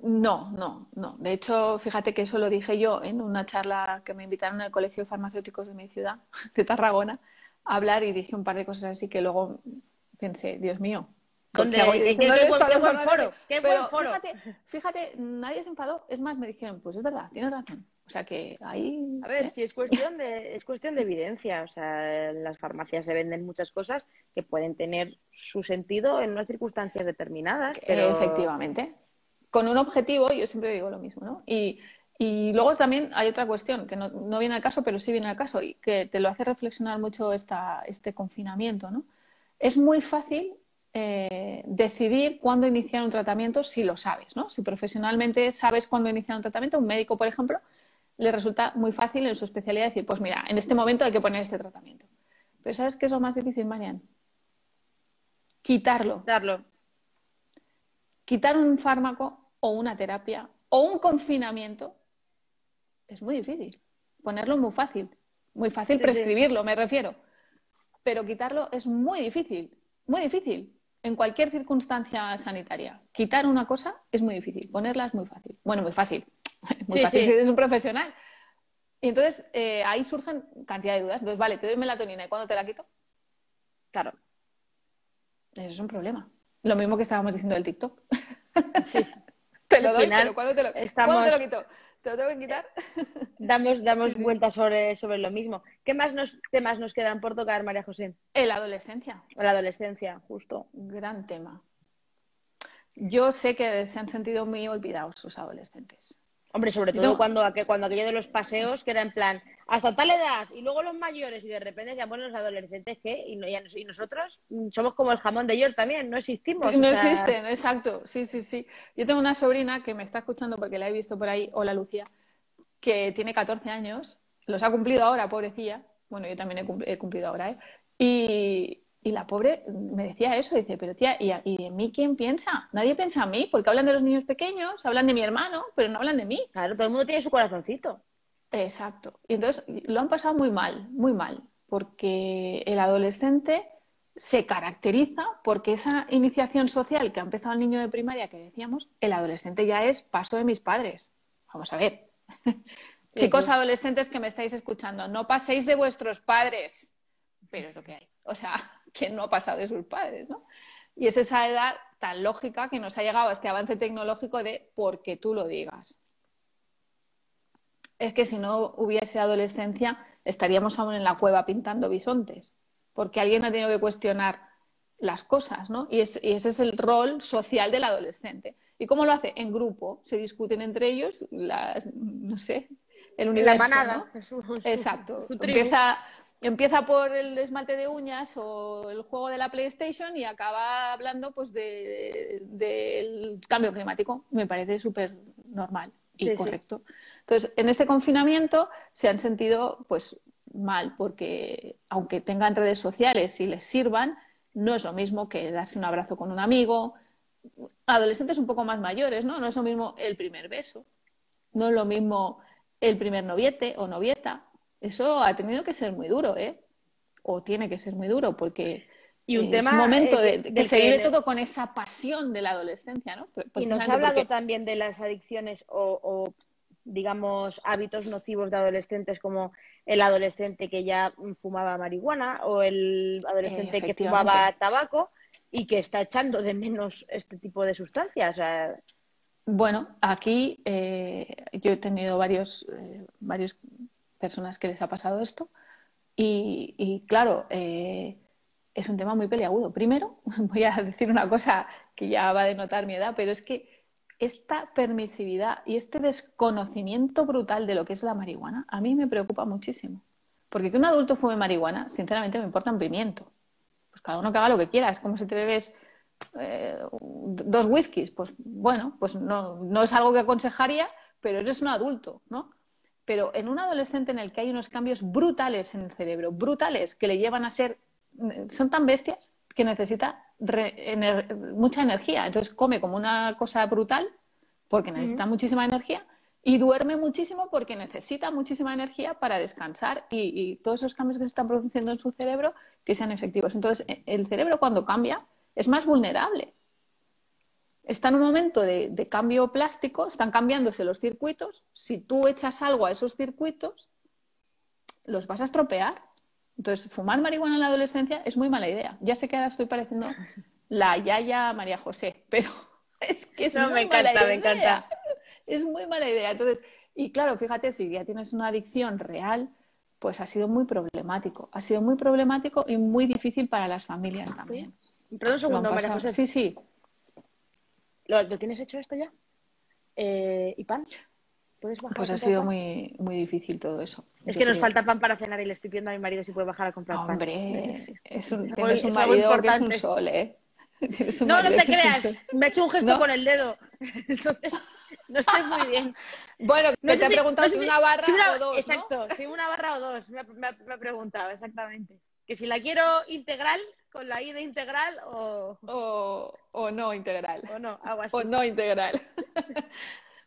No. De hecho, fíjate que eso lo dije yo en una charla que me invitaron en el Colegio de Farmacéuticos de mi ciudad, de Tarragona, a hablar y dije un par de cosas así que luego pensé, Dios mío, ¿qué hago yo ¿Qué, diciendo esto a qué los buen farmacéuticos? foro? ¡Qué buen Pero foro! fíjate, nadie se enfadó. Es más, me dijeron, pues es verdad, tienes razón. O sea que ahí, A ver, si es cuestión de evidencia. O sea, en las farmacias se venden muchas cosas que pueden tener su sentido en unas circunstancias determinadas, pero efectivamente. Con un objetivo, yo siempre digo lo mismo, ¿no? Y luego también hay otra cuestión que no viene al caso, pero sí viene al caso y que te lo hace reflexionar mucho este confinamiento, ¿no? Es muy fácil decidir cuándo iniciar un tratamiento si lo sabes, ¿no? Si profesionalmente sabes cuándo iniciar un tratamiento, un médico, por ejemplo, le resulta muy fácil en su especialidad decir, pues mira, en este momento hay que poner este tratamiento. Pero ¿sabes qué es lo más difícil, Marian? Quitarlo. darlo. Quitar un fármaco o una terapia o un confinamiento es muy difícil. Ponerlo es muy fácil. Muy fácil Sí, sí. prescribirlo, me refiero. Pero quitarlo es muy difícil. Muy difícil. En cualquier circunstancia sanitaria. Quitar una cosa es muy difícil. Ponerla es muy fácil. Bueno, muy fácil. Muy Sí, fácil si sí. eres un profesional. Y entonces ahí surgen cantidad de dudas. Entonces, vale, te doy melatonina, ¿y cuándo te la quito? Claro. Eso es un problema. Lo mismo que estábamos diciendo del TikTok. Sí. Te lo Al doy, final pero ¿cuándo te lo estamos, quito? ¿Te lo tengo que quitar? damos Sí, sí. vueltas sobre lo mismo. ¿Qué más temas nos quedan por tocar, María José? En la adolescencia, La adolescencia, justo. gran tema. Yo sé que se han sentido muy olvidados sus adolescentes. Hombre, sobre Yo todo tengo- cuando aquello de los paseos, que era en plan, hasta tal edad, y luego los mayores, y de repente ya ponen los adolescentes, ¿qué? Y nosotros somos como el jamón de York también, no existimos, o No sea, existen, exacto. Sí, sí, sí. Yo tengo una sobrina que me está escuchando porque la he visto por ahí, hola Lucía, que tiene 14 años, los ha cumplido ahora, pobrecilla. Bueno, yo también he cumplido ahora, ¿eh? Y la pobre me decía eso, dice, pero tía, ¿y de mí quién piensa? Nadie piensa en mí, porque hablan de los niños pequeños, hablan de mi hermano, pero no hablan de mí. claro, todo el mundo tiene su corazoncito. Exacto. Y entonces lo han pasado muy mal, porque el adolescente se caracteriza porque esa iniciación social que ha empezado el niño de primaria, que decíamos, el adolescente ya es paso de mis padres. Vamos a ver. Sí, Chicos sí. adolescentes que me estáis escuchando, no paséis de vuestros padres, pero es lo que hay. O sea, ¿quién no ha pasado de sus padres, no? Y es esa edad tan lógica que nos ha llegado a este avance tecnológico de porque tú lo digas. Es que si no hubiese adolescencia, estaríamos aún en la cueva pintando bisontes, porque alguien ha tenido que cuestionar las cosas, ¿no? Y ese es el rol social del adolescente. ¿Y cómo lo hace? En grupo, se discuten entre ellos, no sé, el En la universo, manada, ¿no? es Exacto. su tribu. Empieza por el esmalte de uñas o el juego de la PlayStation y acaba hablando pues del cambio climático. Me parece súper normal y Sí, sí. correcto. Entonces, en este confinamiento se han sentido pues mal porque aunque tengan redes sociales y les sirvan, no es lo mismo que darse un abrazo con un amigo. Adolescentes un poco más mayores, ¿no? No es lo mismo el primer beso, no es lo mismo el primer noviete o novieta. Eso ha tenido que ser muy duro, ¿eh? O tiene que ser muy duro porque Y un es un tema momento que del se vive que todo con esa pasión de la adolescencia, ¿no? y nos ha Precisamente hablado porque también de las adicciones digamos, hábitos nocivos de adolescentes como el adolescente que ya fumaba marihuana o el adolescente que efectivamente. fumaba tabaco y que está echando de menos este tipo de sustancias. O sea, Bueno, aquí yo he tenido varias personas que les ha pasado esto y claro, es un tema muy peliagudo. Primero, voy a decir una cosa que ya va a denotar mi edad, pero es que esta permisividad y este desconocimiento brutal de lo que es la marihuana a mí me preocupa muchísimo. Porque que un adulto fume marihuana, sinceramente, me importa un pimiento. Pues cada uno que haga lo que quiera. Es como si te bebes 2 whiskies. Pues bueno, pues no es algo que aconsejaría, pero eres un adulto, ¿no? Pero en un adolescente en el que hay unos cambios brutales en el cerebro, brutales, que le llevan a ser, son tan bestias que necesita mucha energía. Entonces come como una cosa brutal porque ujú. necesita muchísima energía y duerme muchísimo porque necesita muchísima energía para descansar y todos esos cambios que se están produciendo en su cerebro que sean efectivos. Entonces, el cerebro cuando cambia es más vulnerable. Está en un momento de cambio plástico, están cambiándose los circuitos. Si tú echas algo a esos circuitos, los vas a estropear. Entonces, fumar marihuana en la adolescencia es muy mala idea. Ya sé que ahora estoy pareciendo la Yaya María José, pero es que es No, me muy mala encanta, me idea. encanta. Es muy mala idea. Entonces, y claro, fíjate, si ya tienes una adicción real, pues ha sido muy problemático. Ha sido muy problemático y muy difícil para las familias Sí. también. Perdón un Lo han segundo, María pasado. José. Sí, sí. ¿Lo tienes hecho esto ya? ¿Y pan? ¿Puedes bajar a Pues ha comprar sido pan? muy difícil todo eso, Es yo que nos creo. falta pan para cenar y le estoy pidiendo a mi marido si puede bajar a comprar pan. Hombre, tienes un Es algo marido que es un importante. sol, ¿eh? Tienes un No, no marido te que es un creas. sol. Me ha hecho un gesto ¿No? con el dedo. Entonces, no sé muy bien. Bueno, No que te sé ha preguntado si una barra si una, o dos, ¿no? exacto, si una barra o dos, me ha preguntado, exactamente. Que si la quiero integral, con la I de integral O no integral. o no, algo O así. no integral.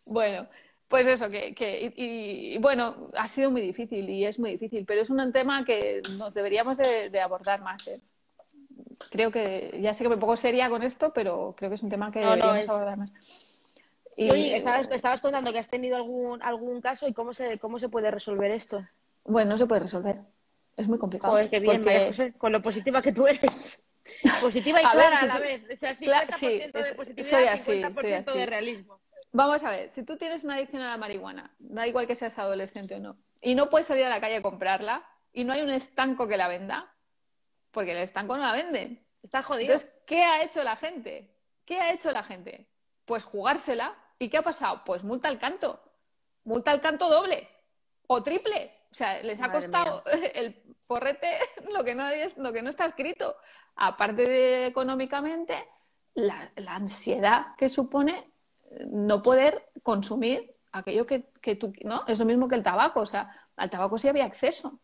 Bueno, pues eso, bueno, ha sido muy difícil y es muy difícil, pero es un tema que nos deberíamos de abordar más, ¿eh? Creo que, ya sé que me pongo seria con esto, pero creo que es un tema que No, no, deberíamos abordar más. Y oye, Y estabas contando que has tenido algún caso y cómo se puede resolver esto. bueno, no se puede resolver. Es muy complicado. Joder, qué bien, María Porque, José, con lo positiva que tú eres. Positiva y a ver, clara a si la tú, vez. O sea, sí, 50% de soy positividad, así, soy 50% de así. realismo. Vamos a ver, si tú tienes una adicción a la marihuana, da igual que seas adolescente o no, y no puedes salir a la calle a comprarla, y no hay un estanco que la venda, porque el estanco no la venden. Está jodido. Entonces, ¿qué ha hecho la gente? ¿Qué ha hecho la gente? Pues jugársela. ¿Y qué ha pasado? Pues multa al canto doble o triple. O sea, les ha Madre mía. costado el porrete lo que no está escrito. Aparte de económicamente, la ansiedad que supone no poder consumir aquello que tú, ¿no? Es lo mismo que el tabaco. O sea, al tabaco sí había acceso.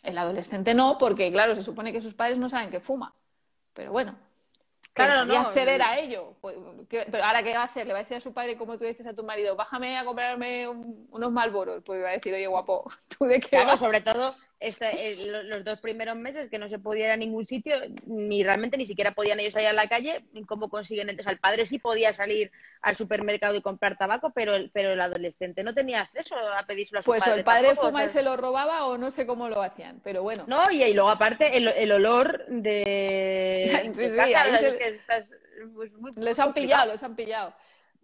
El adolescente no, porque claro, se supone que sus padres no saben que fuma. Pero bueno, que Claro, podía no. acceder a ello. Pues, pero ahora, ¿qué va a hacer? Le va a decir a su padre, como tú dices a tu marido, bájame a comprarme unos Malboros. Pues va a decir, oye, guapo, ¿tú de qué Claro, vas? sobre todo los 2 primeros meses que no se podía ir a ningún sitio, ni realmente ni siquiera podían ellos salir a la calle, ¿cómo consiguen? Entonces, el padre sí podía salir al supermercado y comprar tabaco, pero el adolescente no tenía acceso a pedírselo a su Pues o padre el padre tampoco. O fuma y sea, se lo robaba o no sé cómo lo hacían. Pero bueno, no, y luego aparte el olor de sí, sí, casa, o ahí sea, es que estás pues, muy, muy les han pillado, complicado. los han pillado.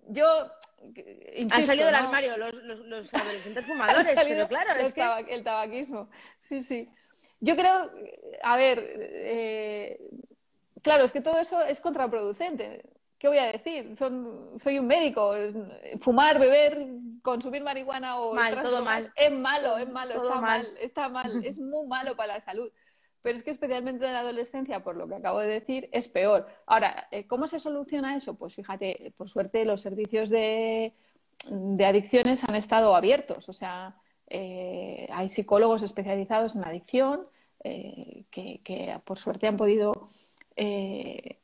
Yo Han salido insisto, del ¿no? armario los adolescentes Han fumadores, pero salido claro, es que el tabaquismo. Sí, sí. Yo creo, a ver, claro, es que todo eso es contraproducente. ¿Qué voy a decir? Soy un médico. Fumar, beber, consumir marihuana o mal, otras todo drogas mal, es malo, todo mal. está mal, es muy malo para la salud. Pero es que especialmente en la adolescencia, por lo que acabo de decir, es peor. Ahora, ¿cómo se soluciona eso? Pues fíjate, por suerte los servicios de adicciones han estado abiertos. O sea, hay psicólogos especializados en adicción que por suerte han podido eh,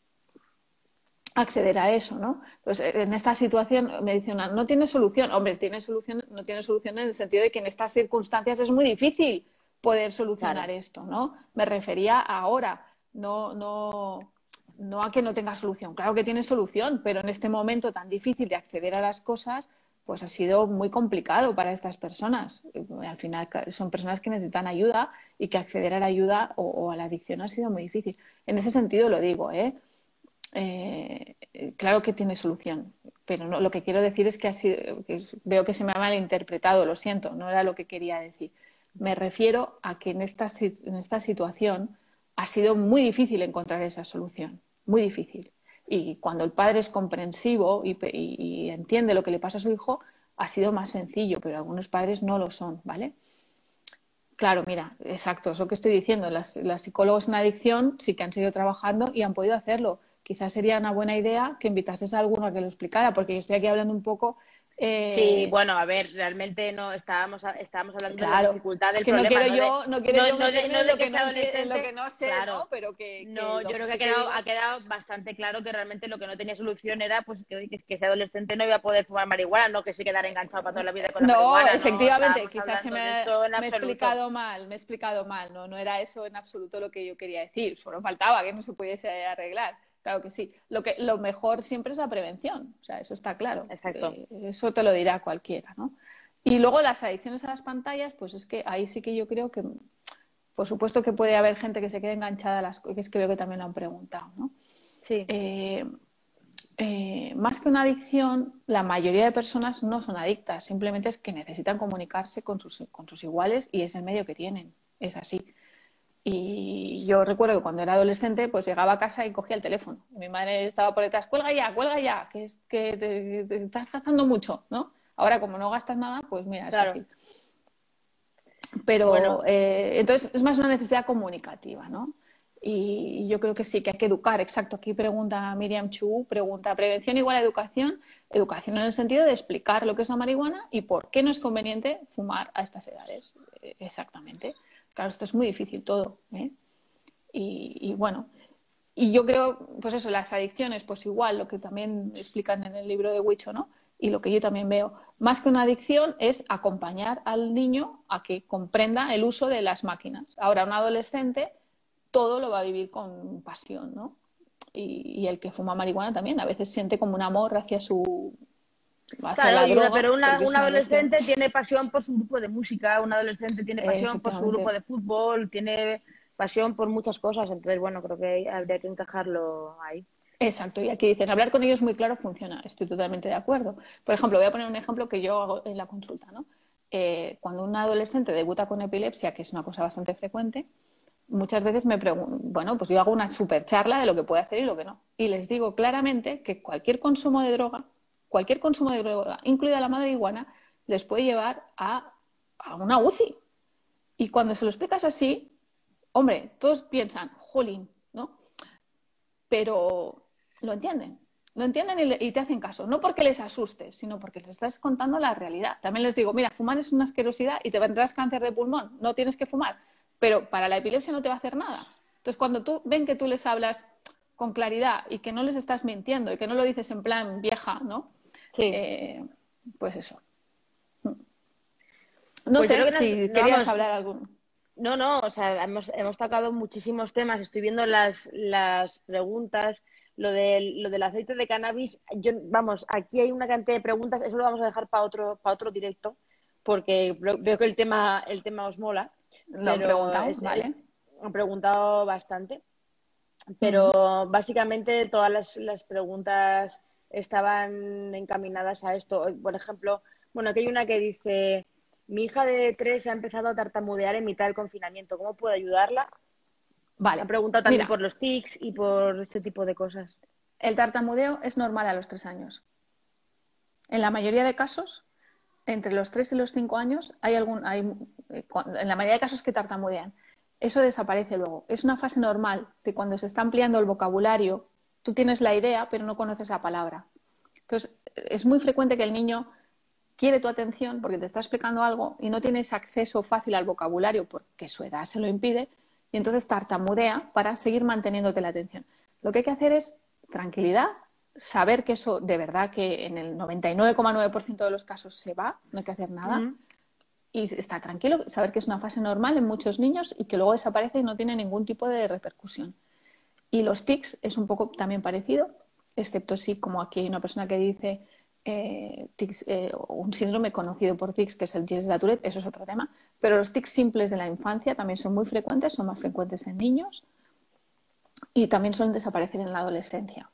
acceder a eso, ¿no? Pues en esta situación me dicen, no tiene solución. Hombre, tiene solución, no tiene solución en el sentido de que en estas circunstancias es muy difícil poder solucionar Claro, esto, ¿no? Me refería a ahora, no a que no tenga solución. Claro que tiene solución, pero en este momento tan difícil de acceder a las cosas, pues ha sido muy complicado para estas personas. Al final son personas que necesitan ayuda y que acceder a la ayuda o a la adicción ha sido muy difícil. En ese sentido lo digo, ¿eh? Claro que tiene solución, pero no, lo que quiero decir es que veo que se me ha malinterpretado, lo siento, no era lo que quería decir. Me refiero a que en esta situación ha sido muy difícil encontrar esa solución, muy difícil. Y cuando el padre es comprensivo y entiende lo que le pasa a su hijo, ha sido más sencillo, pero algunos padres no lo son, ¿vale? Claro, mira, exacto, es lo que estoy diciendo. Las psicólogos en adicción sí que han seguido trabajando y han podido hacerlo. Quizás sería una buena idea que invitases a alguno a que lo explicara, porque yo estoy aquí hablando un poco, sí, eh, bueno, a ver, realmente no estábamos hablando de la claro, dificultad del que problema, no de, no quiero yo meterme no en de lo que que no sea en lo que adolescente, no sé, ¿no? claro. Pero No, yo creo que sí que ha digo, quedado bastante claro que realmente lo que no tenía solución era pues que ese adolescente no iba a poder fumar marihuana, no que se quedara enganchado para toda la vida con la no, marihuana, no efectivamente, estábamos quizás hablando de esto en me he absoluto. explicado mal, no, no era eso en absoluto lo que yo quería decir, solo faltaba que no se pudiese arreglar, claro que sí. Lo mejor siempre es la prevención, o sea, eso está claro, Exacto. eso te lo dirá cualquiera, ¿no? Y luego las adicciones a las pantallas, pues es que ahí sí que yo creo que, por supuesto que puede haber gente que se quede enganchada a las cosas, que es que veo que también lo han preguntado, ¿no? Sí, Eh, más que una adicción, la mayoría de personas no son adictas, simplemente es que necesitan comunicarse con sus iguales y es el medio que tienen, es así. Y yo recuerdo que cuando era adolescente, pues llegaba a casa y cogía el teléfono. Y mi madre estaba por detrás, cuelga ya, que es que te estás gastando mucho, ¿no? Ahora, como no gastas nada, pues mira, es claro. fácil. Pero Bueno, entonces es más una necesidad comunicativa, ¿no? Y yo creo que sí, que hay que educar. Exacto, aquí pregunta Miriam Chu, pregunta, ¿prevención igual a educación? Educación en el sentido de explicar lo que es la marihuana y por qué no es conveniente fumar a estas edades. Exactamente. Claro, esto es muy difícil todo, ¿eh? Y bueno, y yo creo, pues eso, las adicciones, pues igual, lo que también explican en el libro de Huicho, ¿no? Y lo que yo también veo, más que una adicción es acompañar al niño a que comprenda el uso de las máquinas. Ahora, un adolescente todo lo va a vivir con pasión, ¿no? Y el que fuma marihuana también a veces siente como un amor hacia hacia la Claro, droga, pero porque es un una cuestión. adolescente tiene pasión por su grupo de música, un adolescente tiene pasión por su grupo Efectivamente. de fútbol, tiene pasión por muchas cosas. Entonces, bueno, creo que habría que encajarlo ahí. Exacto, y aquí dicen, hablar con ellos muy claro funciona. Estoy totalmente de acuerdo. Por ejemplo, voy a poner un ejemplo que yo hago en la consulta, ¿no? Cuando un adolescente debuta con epilepsia, que es una cosa bastante frecuente, muchas veces me pregunto, bueno, pues yo hago una super charla de lo que puede hacer y lo que no. Y les digo claramente que cualquier consumo de droga, incluida la marihuana, les puede llevar a una UCI. Y cuando se lo explicas así, hombre, todos piensan, jolín, ¿no? Pero lo entienden y te hacen caso, no porque les asustes, sino porque les estás contando la realidad. También les digo, mira, fumar es una asquerosidad y te vendrás cáncer de pulmón, no tienes que fumar, pero para la epilepsia no te va a hacer nada. Entonces, cuando ven que tú les hablas con claridad y que no les estás mintiendo y que no lo dices en plan vieja, ¿no? Sí. Eh, pues eso. No Pues yo creo sé que si querías vamos, hablar algún. no, o sea, hemos tocado muchísimos temas. Estoy viendo las preguntas, lo del aceite de cannabis. Vamos, aquí hay una cantidad de preguntas, eso lo vamos a dejar para otro directo, porque veo que el tema os mola, Lo han pero preguntado, ¿vale? han preguntado bastante. Mm. Pero básicamente todas las preguntas estaban encaminadas a esto. Por ejemplo, bueno, aquí hay una que dice, mi hija de 3 ha empezado a tartamudear en mitad del confinamiento, ¿cómo puedo ayudarla? Han Vale, preguntado también mira, por los tics y por este tipo de cosas. el tartamudeo es normal a los 3 años. En la mayoría de casos, entre los 3 y los 5 años, en la mayoría de casos que tartamudean. Eso desaparece luego. Es una fase normal de cuando se está ampliando el vocabulario. Tú tienes la idea, pero no conoces la palabra. Entonces, es muy frecuente que el niño quiere tu atención porque te está explicando algo y no tienes acceso fácil al vocabulario porque su edad se lo impide y entonces tartamudea para seguir manteniéndote la atención. Lo que hay que hacer es tranquilidad, saber que eso de verdad que en el 99,9% de los casos se va, no hay que hacer nada Mm. y estar tranquilo, saber que es una fase normal en muchos niños y que luego desaparece y no tiene ningún tipo de repercusión. Y los tics es un poco también parecido, excepto si, como aquí hay una persona que dice tics, un síndrome conocido por tics, que es el TIS de la Tourette, eso es otro tema. Pero los tics simples de la infancia también son muy frecuentes, son más frecuentes en niños y también suelen desaparecer en la adolescencia.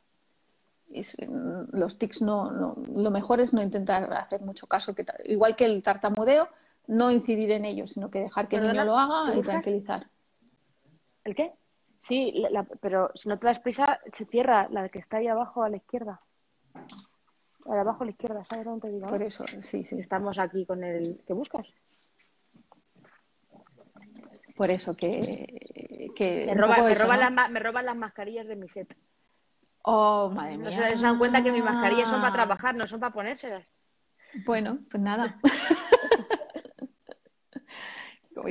Los tics lo mejor es no intentar hacer mucho caso, igual que el tartamudeo, no incidir en ellos, sino que dejar que el niño ¿Perdona? lo ¿Qué haga y buscas? tranquilizar. ¿El qué? Sí, pero si no te das prisa, se cierra la que está ahí abajo a la izquierda. La de abajo a la izquierda, ¿sabes dónde te digo, Por no? eso, sí, sí. Estamos aquí con el... ¿Qué buscas? Por eso que un poco eso, ¿no? Me roban las mascarillas de mi set. Oh, madre No mía. se dan cuenta que mis mascarillas son para trabajar, no son para ponérselas. Bueno, pues nada.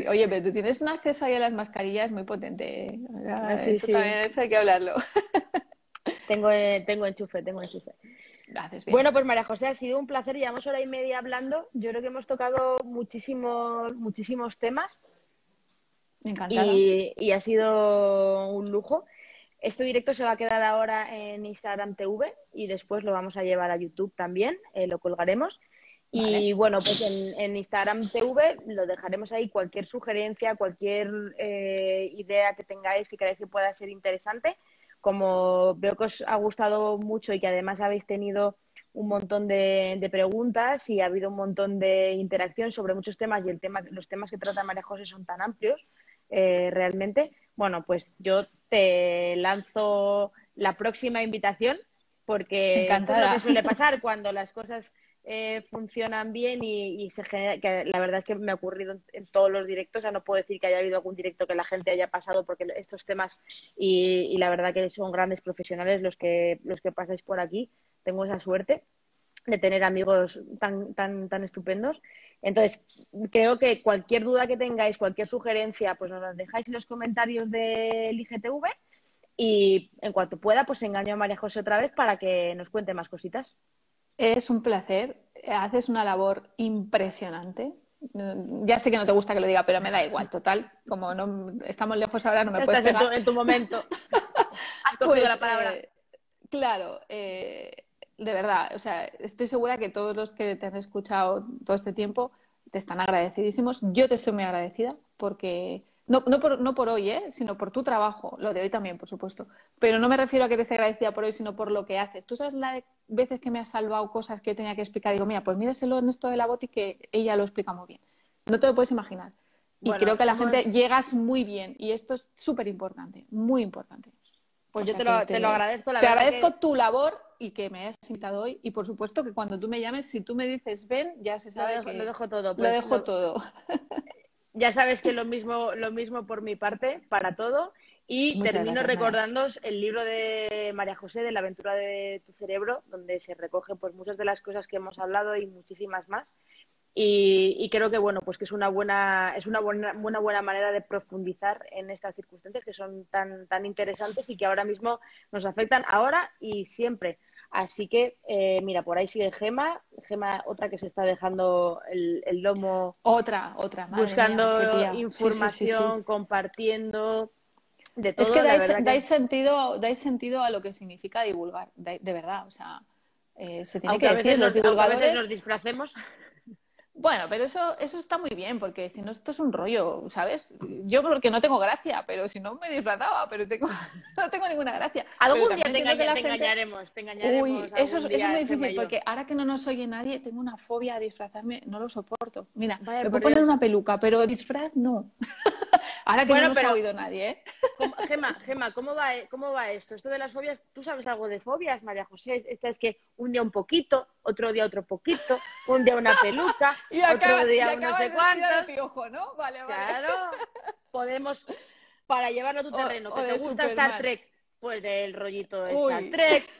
Oye, pero tú tienes un acceso ahí a las mascarillas muy potente, ¿eh? Sí, Eso sí. también eso hay que hablarlo. Tengo enchufe, tengo enchufe. Haces bien. Bueno, pues María José, ha sido un placer. Llevamos hora y media hablando. Yo creo que hemos tocado muchísimos temas Encantada. y ha sido un lujo. Este directo se va a quedar ahora en Instagram TV y después lo vamos a llevar a YouTube también, lo colgaremos. Y Vale. bueno, pues en Instagram TV lo dejaremos ahí. Cualquier sugerencia, cualquier idea que tengáis y creáis que pueda ser interesante. Como veo que os ha gustado mucho y que además habéis tenido un montón de preguntas y ha habido un montón de interacción sobre muchos temas y los temas que trata María José son tan amplios, realmente. Bueno, pues yo te lanzo la próxima invitación porque esto es lo que Encantada. suele pasar cuando las cosas funcionan bien y se genera, que la verdad es que me ha ocurrido en todos los directos, o sea, no puedo decir que haya habido algún directo que la gente haya pasado porque estos temas y la verdad que son grandes profesionales los que pasáis por aquí, tengo esa suerte de tener amigos tan estupendos. Entonces, creo que cualquier duda que tengáis, cualquier sugerencia, pues nos las dejáis en los comentarios del IGTV y en cuanto pueda, pues engaño a María José otra vez para que nos cuente más cositas. Es un placer. Haces una labor impresionante. Ya sé que no te gusta que lo diga, pero me da igual. Total, como no estamos lejos ahora, no me Ya puedes estás pegar. en tu momento. Has cogido Pues la palabra. claro, de verdad, o sea, estoy segura que todos los que te han escuchado todo este tiempo te están agradecidísimos. Yo te estoy muy agradecida porque, no por hoy, sino por tu trabajo, lo de hoy también, por supuesto. Pero no me refiero a que te esté agradecida por hoy, sino por lo que haces. Tú sabes la de veces que me has salvado cosas que yo tenía que explicar. Digo, mira, pues míraselo en esto de la Boti que ella lo explica muy bien. No te lo puedes imaginar. Y Bueno, creo que a la gente llegas muy bien y esto es súper importante, muy importante. pues O yo sea te lo agradezco, la te verdad agradezco que tu labor y que me hayas invitado hoy. Y por supuesto que cuando tú me llames, si tú me dices ven, ya se sabe lo que dejo todo. lo Pues dejo todo. ya sabes que lo mismo por mi parte, para todo. Y Muchas termino gracias, Mara. recordándoos el libro de María José, de la aventura de tu cerebro, donde se recogen pues muchas de las cosas que hemos hablado y muchísimas más. Y creo que bueno, pues que es una buena manera de profundizar en estas circunstancias que son tan interesantes y que ahora mismo nos afectan ahora y siempre. Así que, mira, por ahí sigue Gema, otra que se está dejando el lomo Otra, madre mía, qué buscando tía. Sí, sí, sí, sí. información, compartiendo de Es que todo, la verdad que, dais sentido a lo que significa divulgar, de verdad. O sea, se tiene aunque que decir, los aunque a veces nos divulgadores. disfracemos. Bueno, pero eso está muy bien, porque si no, esto es un rollo, ¿sabes? Yo porque no tengo gracia, pero si no me disfrazaba, pero no tengo ninguna gracia. Pero Algún día también entiendo que la gente. te Uy, engañaremos algún eso es día, muy Gemma difícil, y yo. porque ahora que no nos oye nadie, tengo una fobia a disfrazarme, no lo soporto. Mira, Vaya me por puedo poner Dios. una peluca, pero disfraz no. Ahora que no Bueno, nos ha pero oído nadie, ¿eh? Gema, cómo va esto? Esto de las fobias, ¿tú sabes algo de fobias, María José? Esta es que un día un poquito, otro día otro poquito, un día una peluca, otro Y día un no acabas sé vestida de cuántos. piojo, ¿no? Vale, vale. Claro, podemos, para llevarlo a tu terreno, O que te de gusta Star Superman. Trek, pues el rollito de Star Uy. Trek,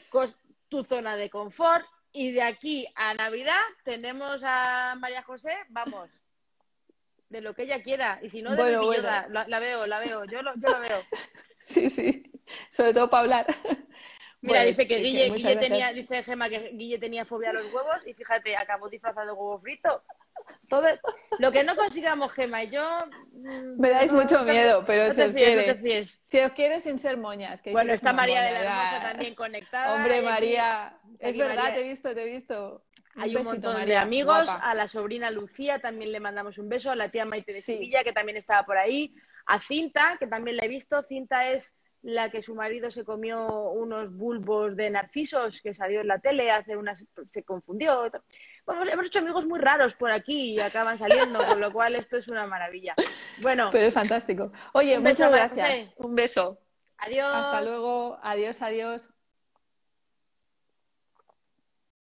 tu zona de confort, y de aquí a Navidad tenemos a María José, vamos, de lo que ella quiera, y si no, de Bueno, Baby bueno. Yoda, la veo, yo lo veo. Sí, sí. Sobre todo para hablar. Mira, Bueno, dice que muchas gracias. dice Gemma que Guille tenía fobia a los huevos y fíjate, acabó disfrazado de huevo frito. Todo, lo que no consigamos, Gemma y yo, Me dais mucho miedo, pero no si te os fíes, no te quiere. fíes. Si os quiere sin ser moñas, que dice Bueno, que está somos María de moñas. la Hermosa Ah. también conectada Hombre, y aquí, María, está es aquí verdad, María. te he visto. Un Hay un besito, montón de María, amigos, guapa. a la sobrina Lucía también le mandamos un beso, a la tía Maite de Sí, Sevilla que también estaba por ahí, a Cinta, que también la he visto. Cinta es la que su marido se comió unos bulbos de narcisos que salió en la tele hace unas, se confundió. Bueno, hemos hecho amigos muy raros por aquí y acaban saliendo, con lo cual esto es una maravilla. Bueno, pero es fantástico. Oye, un beso, muchas María gracias. José. Un beso. Hasta Adiós. luego. Adiós, adiós.